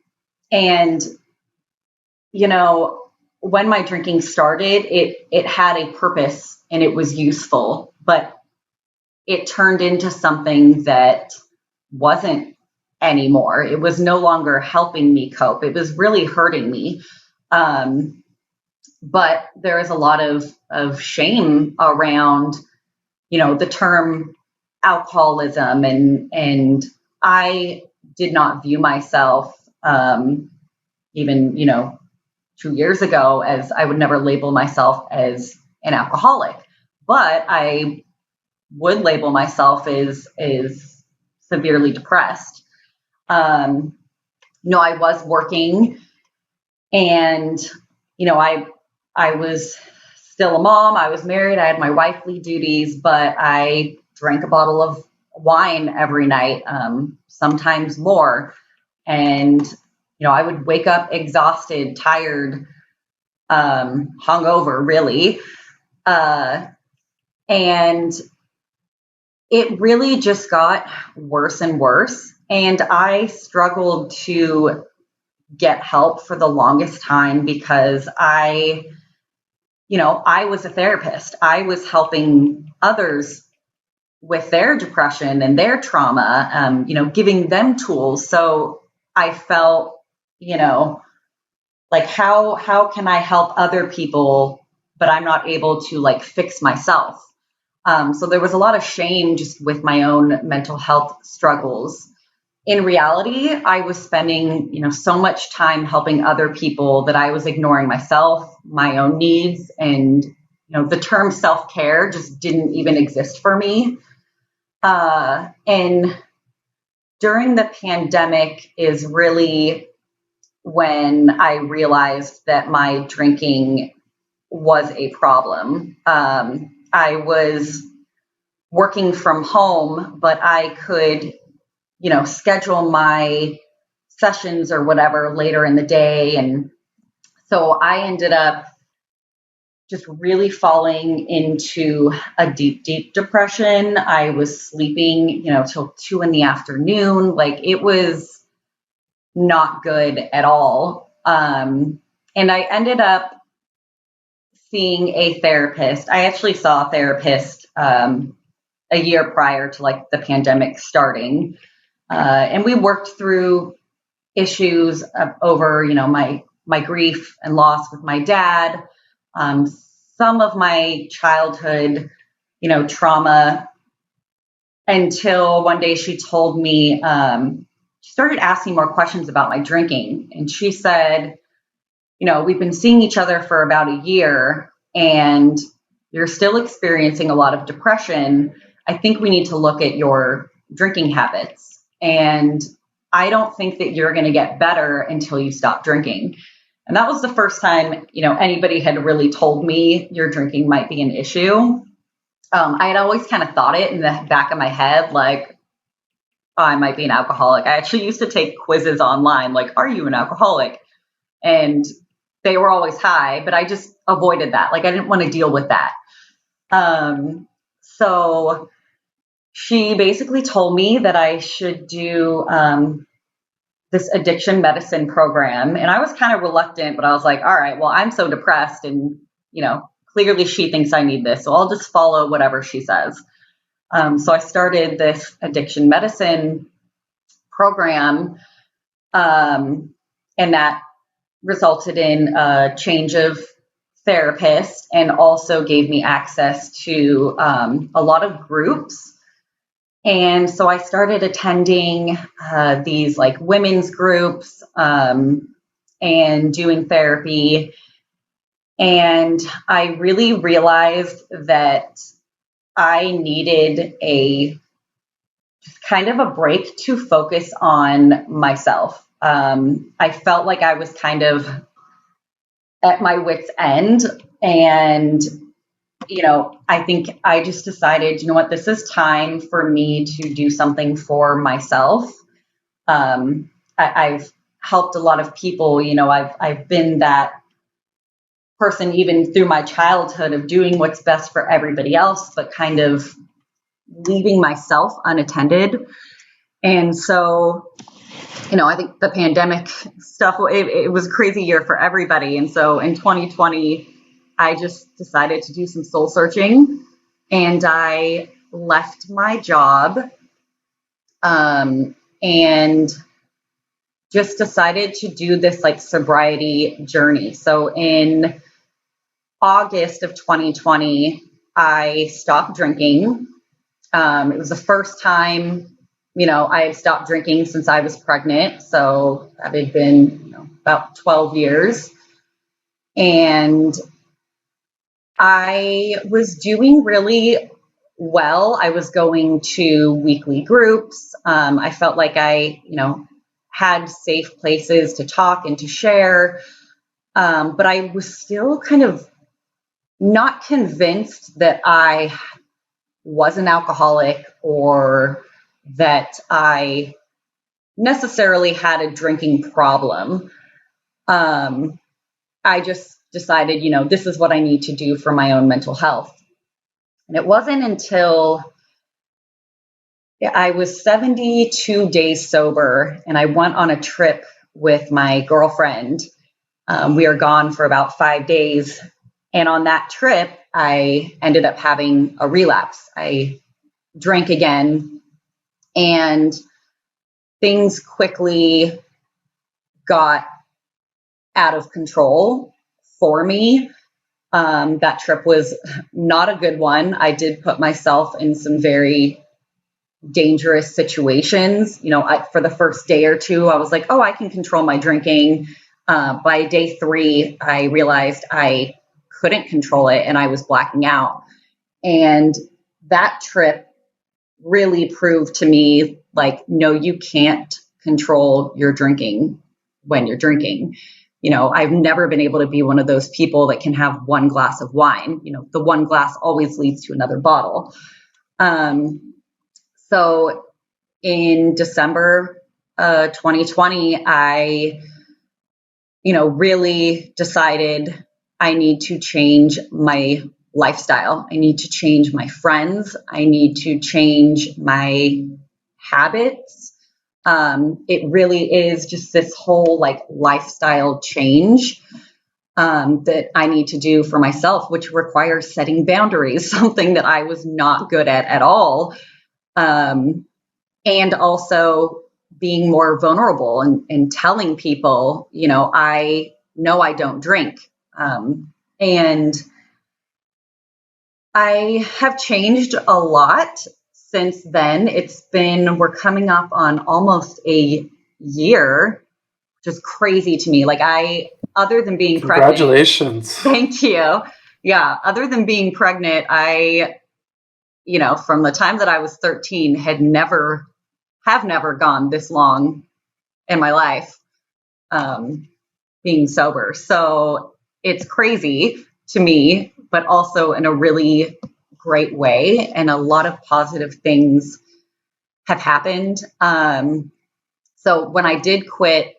when my drinking started, it had a purpose and it was useful, but it turned into something that wasn't anymore. It was no longer helping me cope. It was really hurting me. But there is a lot of shame around, the term alcoholism, and I did not view myself, even, 2 years ago, as I would never label myself as an alcoholic, but I would label myself as severely depressed. I was working, and I was still a mom. I was married. I had my wifely duties, but I drank a bottle of wine every night, sometimes more. And I would wake up exhausted, tired, hungover, really, and it really just got worse and worse. And I struggled to get help for the longest time because I was a therapist. I was helping others with their depression and their trauma, giving them tools. So I felt, like how can I help other people, but I'm not able to like fix myself. So there was a lot of shame just with my own mental health struggles. In reality, I was spending, so much time helping other people that I was ignoring myself, my own needs, and, the term self-care just didn't even exist for me. And during the pandemic is really when I realized that my drinking was a problem. I was working from home, but I could, schedule my sessions or whatever later in the day. And so I ended up just really falling into a deep, deep depression. I was sleeping, till 2 p.m. Like it was not good at all. And I ended up seeing a therapist. I actually saw a therapist a year prior to like the pandemic starting. And we worked through issues over, my grief and loss with my dad, some of my childhood, trauma, until one day she told me, she started asking more questions about my drinking. And she said, we've been seeing each other for about a year and you're still experiencing a lot of depression. I think we need to look at your drinking habits. And I don't think that you're going to get better until you stop drinking. And that was the first time, anybody had really told me your drinking might be an issue. I had always kind of thought it in the back of my head, like, oh, I might be an alcoholic. I actually used to take quizzes online, like, are you an alcoholic? And they were always high, but I just avoided that. Like, I didn't want to deal with that. So she basically told me that I should do this addiction medicine program. And I was kind of reluctant, but I was like, all right, well, I'm so depressed and, clearly she thinks I need this. So I'll just follow whatever she says. So I started this addiction medicine program. And that resulted in a change of therapist and also gave me access to a lot of groups. And so I started attending these like women's groups and doing therapy. And I really realized that I needed a kind of a break to focus on myself. I felt like I was kind of at my wit's end And, I think I just decided, this is time for me to do something for myself. I've helped a lot of people. I've been that person even through my childhood of doing what's best for everybody else, but kind of leaving myself unattended. And so, I think the pandemic stuff, it was a crazy year for everybody. And so in 2020, I just decided to do some soul searching, and I left my job and just decided to do this like sobriety journey. So in August of 2020, I stopped drinking. It was the first time, I had stopped drinking since I was pregnant. So that had been, about 12 years. And I was doing really well. I was going to weekly groups. I felt like I, had safe places to talk and to share. But I was still kind of not convinced that I was an alcoholic or that I necessarily had a drinking problem. I just decided, this is what I need to do for my own mental health. And it wasn't until I was 72 days sober and I went on a trip with my girlfriend. We were gone for about 5 days. And on that trip, I ended up having a relapse. I drank again, and things quickly got out of control for me. That trip was not a good one. I did put myself in some very dangerous situations. For the first day or two, I was like, oh, I can control my drinking. By day 3, I realized I couldn't control it and I was blacking out. And that trip really proved to me, like, no, you can't control your drinking when you're drinking. I've never been able to be one of those people that can have one glass of wine. The one glass always leads to another bottle. So in December 2020, I, really decided I need to change my lifestyle. I need to change my friends. I need to change my habits. It really is just this whole like lifestyle change that I need to do for myself, which requires setting boundaries, something that I was not good at all. And also being more vulnerable and telling people, I know I don't drink. And I have changed a lot since then. We're coming up on almost a year, which is crazy to me. Like other than being pregnant. Congratulations. Thank you. Yeah. Other than being pregnant, I, from the time that I was 13, have never gone this long in my life, being sober. So it's crazy to me, but also in a really great way. And a lot of positive things have happened. So when I did quit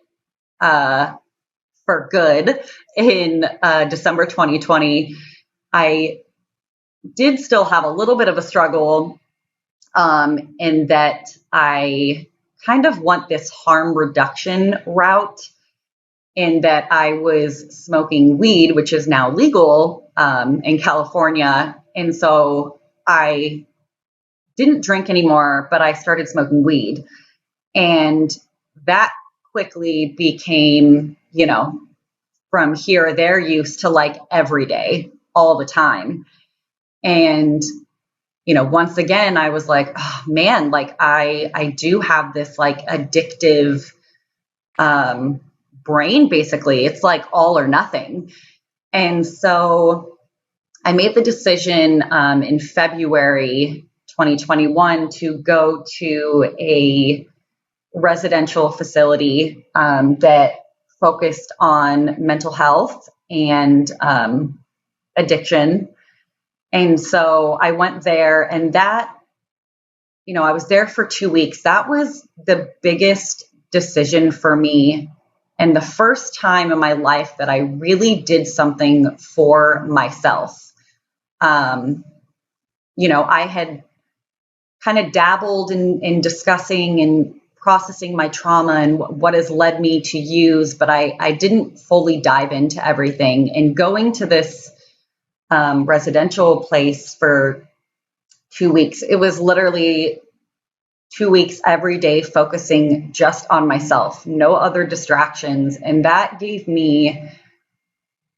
for good in December 2020, I did still have a little bit of a struggle in that I kind of want this harm reduction route, in that I was smoking weed, which is now legal in California. And so I didn't drink anymore, but I started smoking weed. And that quickly became, from here or there use to like every day, all the time. And, once again, I was like, oh, man, like I do have this like addictive brain, basically. It's like all or nothing. And so I made the decision in February 2021 to go to a residential facility that focused on mental health and addiction. And so I went there, and that, I was there for 2 weeks. That was the biggest decision for me. And the first time in my life that I really did something for myself. I had kind of dabbled in discussing and processing my trauma and what has led me to use, but I didn't fully dive into everything. And going to this residential place for 2 weeks, it was literally 2 weeks every day focusing just on myself, no other distractions. And that gave me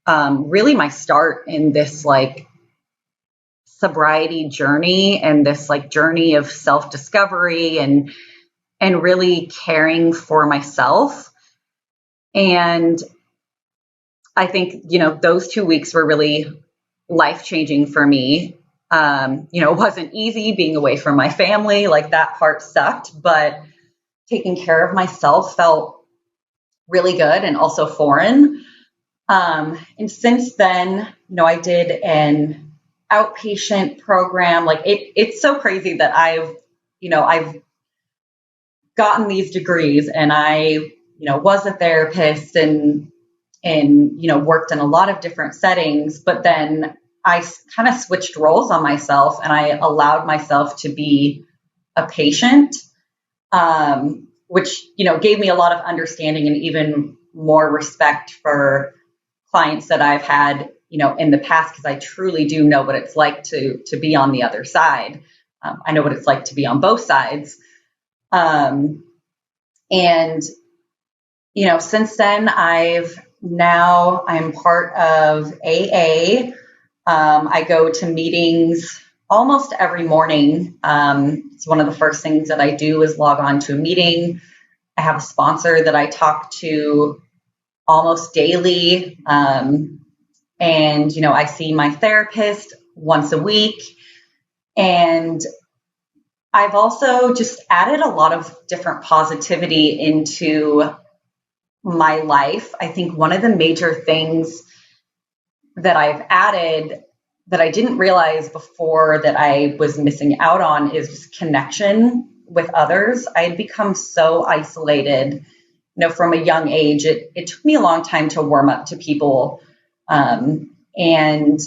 really my start in this like sobriety journey and this like journey of self-discovery and really caring for myself. And I think, those 2 weeks were really life-changing for me. It wasn't easy being away from my family, like that part sucked, but taking care of myself felt really good and also foreign. And since then, I did an outpatient program. Like it's so crazy that I've gotten these degrees, and I, was a therapist and worked in a lot of different settings, but then I kind of switched roles on myself, and I allowed myself to be a patient, which, gave me a lot of understanding and even more respect for clients that I've had, in the past, because I truly do know what it's like to be on the other side. I know what it's like to be on both sides. And, since then I'm part of AA. I go to meetings almost every morning. It's one of the first things that I do is log on to a meeting. I have a sponsor that I talk to almost daily. And, I see my therapist once a week. And I've also just added a lot of different positivity into my life. I think one of the major things that I've added that I didn't realize before that I was missing out on is just connection with others. I had become so isolated, from a young age. It took me a long time to warm up to people. And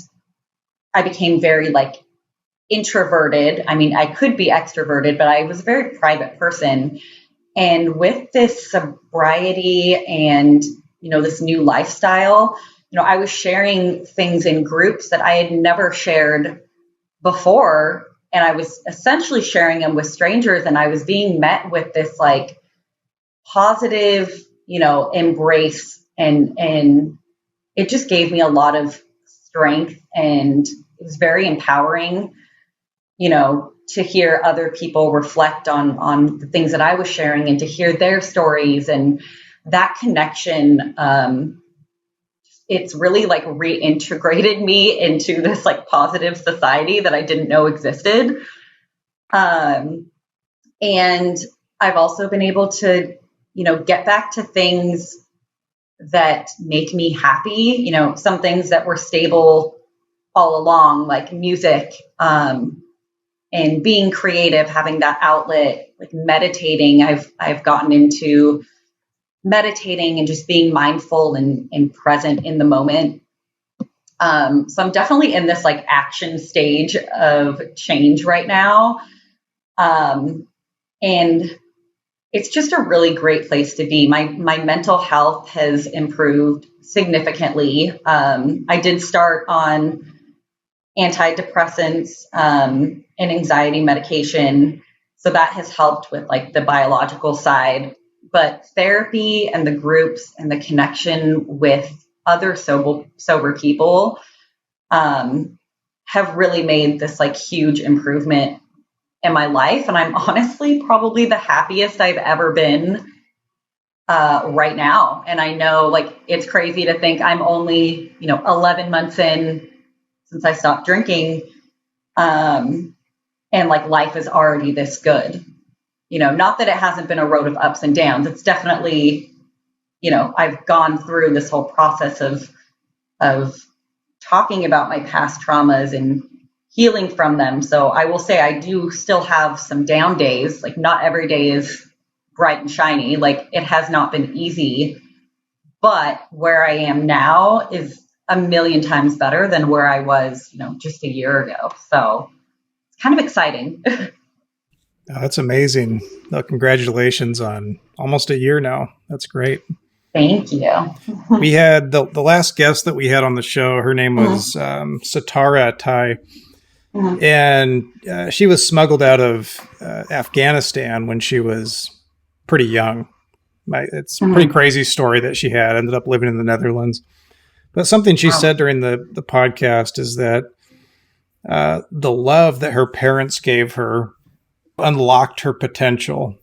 I became very introverted. I mean, I could be extroverted, but I was a very private person. And with this sobriety and, this new lifestyle, I was sharing things in groups that I had never shared before. And I was essentially sharing them with strangers, and I was being met with this positive, embrace, and it just gave me a lot of strength, and it was very empowering, to hear other people reflect on the things that I was sharing and to hear their stories, and that connection. It's really reintegrated me into this positive society that I didn't know existed. And I've also been able to, get back to things that make me happy, some things that were stable all along, like music, and being creative, having that outlet, meditating. I've gotten into meditating and just being mindful and present in the moment. So I'm definitely in this action stage of change right now. And it's just a really great place to be. My mental health has improved significantly. I did start on antidepressants and anxiety medication, so that has helped with the biological side. But therapy and the groups and the connection with other sober people have really made this huge improvement in my life. And I'm honestly probably the happiest I've ever been right now. And I know it's crazy to think I'm only, 11 months in since I stopped drinking. And life is already this good. Not that it hasn't been a road of ups and downs. It's definitely, I've gone through this whole process of talking about my past traumas and healing from them. So I will say I do still have some down days. Like not every day is bright and shiny. Like it has not been easy, but where I am now is a million times better than where I was, just a year ago. So it's kind of exciting. Oh, that's amazing. Well, congratulations on almost a year now. That's great. Thank you. We had the last guest that we had on the show. Her name was Satara Tai. And she was smuggled out of Afghanistan when she was pretty young. It's a pretty crazy story that she had. Ended up living in the Netherlands. But something she said during the podcast is that the love that her parents gave her unlocked her potential.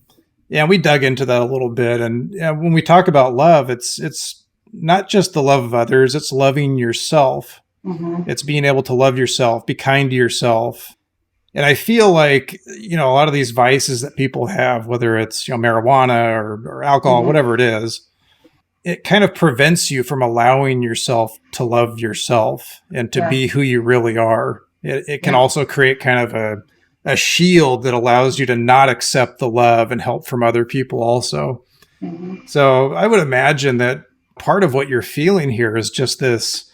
Yeah, we dug into that a little bit. And when we talk about love, it's not just the love of others, it's loving yourself. It's being able to love yourself, be kind to yourself. And I feel like, a lot of these vices that people have, whether it's, marijuana or alcohol, whatever it is, it kind of prevents you from allowing yourself to love yourself and to be who you really are. It can also create kind of a shield that allows you to not accept the love and help from other people also. So I would imagine that part of what you're feeling here is just this,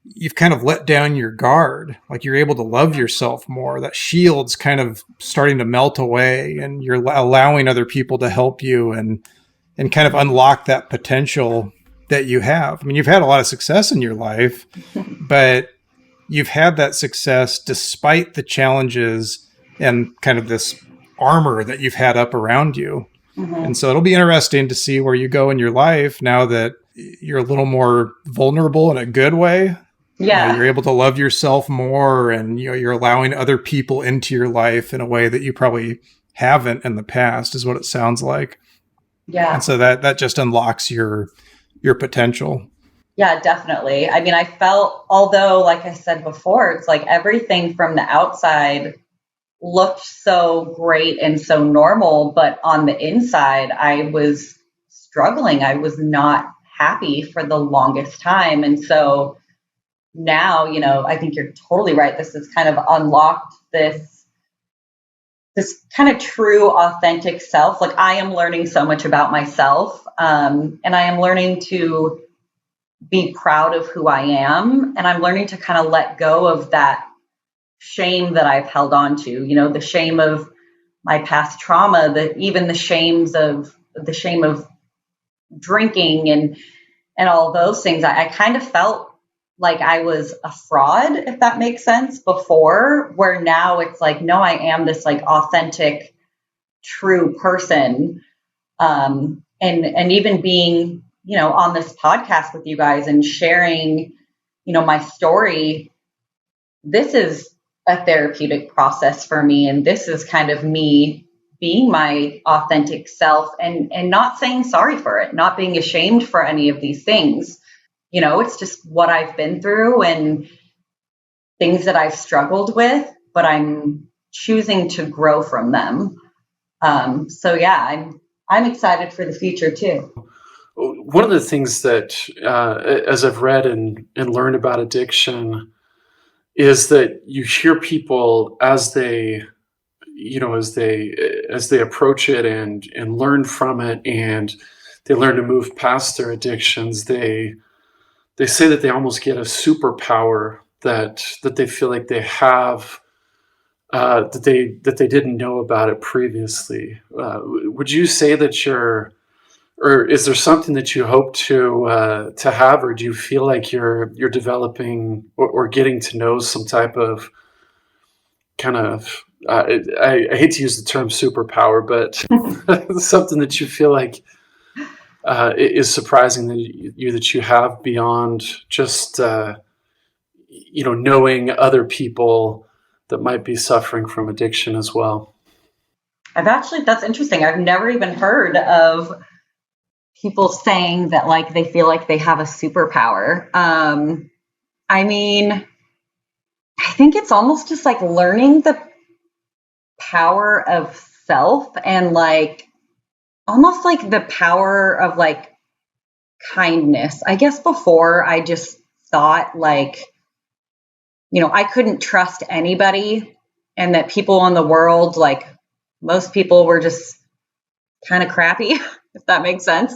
you've kind of let down your guard, like you're able to love yourself more. That shield's kind of starting to melt away and you're allowing other people to help you and kind of unlock that potential that you have. I mean, you've had a lot of success in your life, but you've had that success despite the challenges and kind of this armor that you've had up around you. And so it'll be interesting to see where you go in your life now that you're a little more vulnerable in a good way. Yeah. You're able to love yourself more and you're allowing other people into your life in a way that you probably haven't in the past, is what it sounds like. Yeah. And so that just unlocks your potential. Yeah, definitely. I mean, I felt, although, like I said before, it's like everything from the outside looked so great and so normal, but on the inside, I was struggling. I was not happy for the longest time. And so now, I think you're totally right. This has kind of unlocked this kind of true, authentic self. Like I am learning so much about myself, and I am learning to be proud of who I am. And I'm learning to kind of let go of that shame that I've held on to, the shame of my past trauma, even the shame of drinking and all those things. I kind of felt like I was a fraud, if that makes sense, before, where now it's like, no, I am this like authentic, true person. And even being, on this podcast with you guys and sharing, my story, this is a therapeutic process for me. And this is kind of me being my authentic self and not saying sorry for it, not being ashamed for any of these things. It's just what I've been through and things that I've struggled with, but I'm choosing to grow from them. So yeah, I'm excited for the future too. One of the things that, as I've read and learned about addiction, is that you hear people as they approach it and learn from it, and they learn to move past their addictions. They say that they almost get a superpower that they feel like they have, that they didn't know about it previously. Would you say that or is there something that you hope to have, or do you feel like you're developing or getting to know some type of kind of I hate to use the term superpower, but something that you feel like is surprising that you have beyond just knowing other people that might be suffering from addiction as well? That's interesting. I've never even heard of people saying that like they feel like they have a superpower. I mean, I think it's almost just like learning the power of self and like almost like the power of like kindness. I guess before I just thought like I couldn't trust anybody, and that people in the world, like most people, were just kind of crappy, if that makes sense.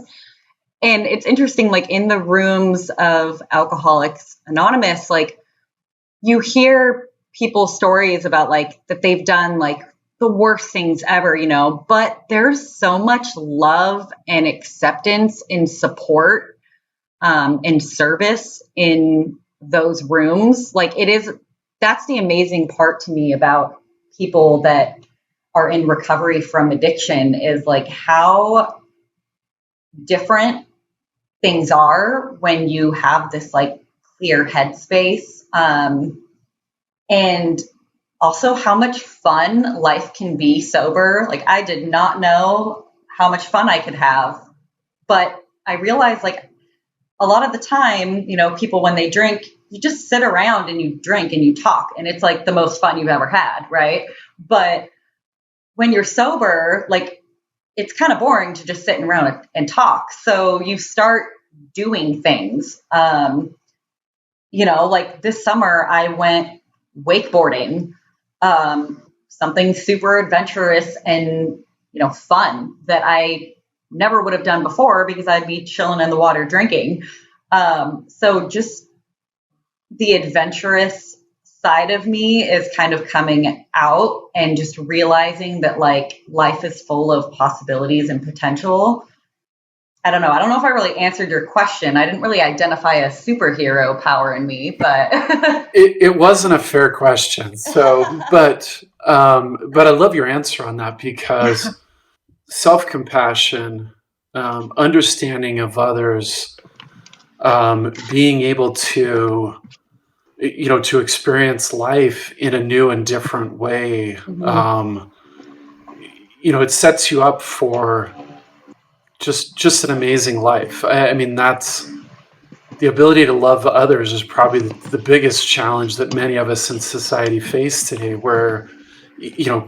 And it's interesting, like in the rooms of Alcoholics Anonymous, like you hear people's stories about like that they've done like the worst things ever, but there's so much love and acceptance and support and service in those rooms. Like that's the amazing part to me about people that are in recovery from addiction, is like how different things are when you have this like clear headspace, and also how much fun life can be sober. Like I did not know how much fun I could have, but I realized like a lot of the time, people when they drink, you just sit around and you drink and you talk, and it's like the most fun you've ever had, right? But when you're sober, like it's kind of boring to just sit around and talk. So you start doing things. Like this summer I went wakeboarding, something super adventurous and, fun that I never would have done before because I'd be chilling in the water drinking. So just the adventurous side of me is kind of coming out, and just realizing that like life is full of possibilities and potential. I don't know if I really answered your question. I didn't really identify a superhero power in me, but it wasn't a fair question. So, but I love your answer on that, because self-compassion, understanding of others, being able to, to experience life in a new and different way, mm-hmm. It sets you up for just an amazing life. I mean, that's the ability to love others is probably the biggest challenge that many of us in society face today, where,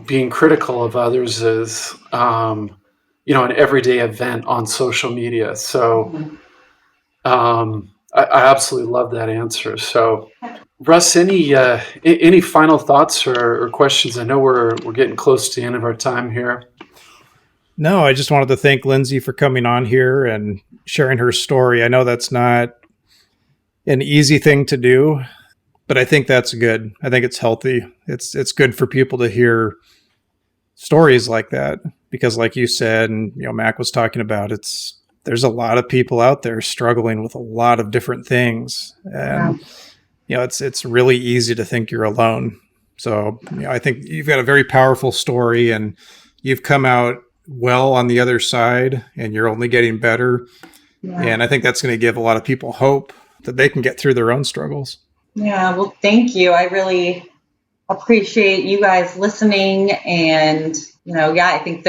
being critical of others is, an everyday event on social media. So, I absolutely love that answer. So, Russ, any final thoughts or questions? I know we're getting close to the end of our time here. No, I just wanted to thank Lindsey for coming on here and sharing her story. I know that's not an easy thing to do, but I think that's good. I think it's healthy. It's good for people to hear stories like that, because like you said, and Mac was talking about, there's a lot of people out there struggling with a lot of different things, and it's really easy to think you're alone. So I think you've got a very powerful story, and you've come out well on the other side, and you're only getting better. Yeah. And I think that's going to give a lot of people hope that they can get through their own struggles. Yeah, well, thank you. I really appreciate you guys listening. And, I think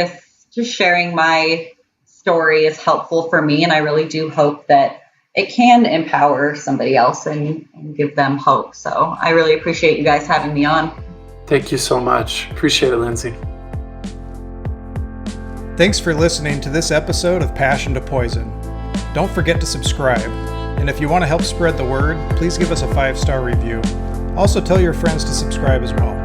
just sharing my story is helpful for me. And I really do hope that it can empower somebody else and give them hope. So I really appreciate you guys having me on. Thank you so much. Appreciate it, Lindsey. Thanks for listening to this episode of Passion to Poison. Don't forget to subscribe. And if you want to help spread the word, please give us a 5-star review. Also tell your friends to subscribe as well.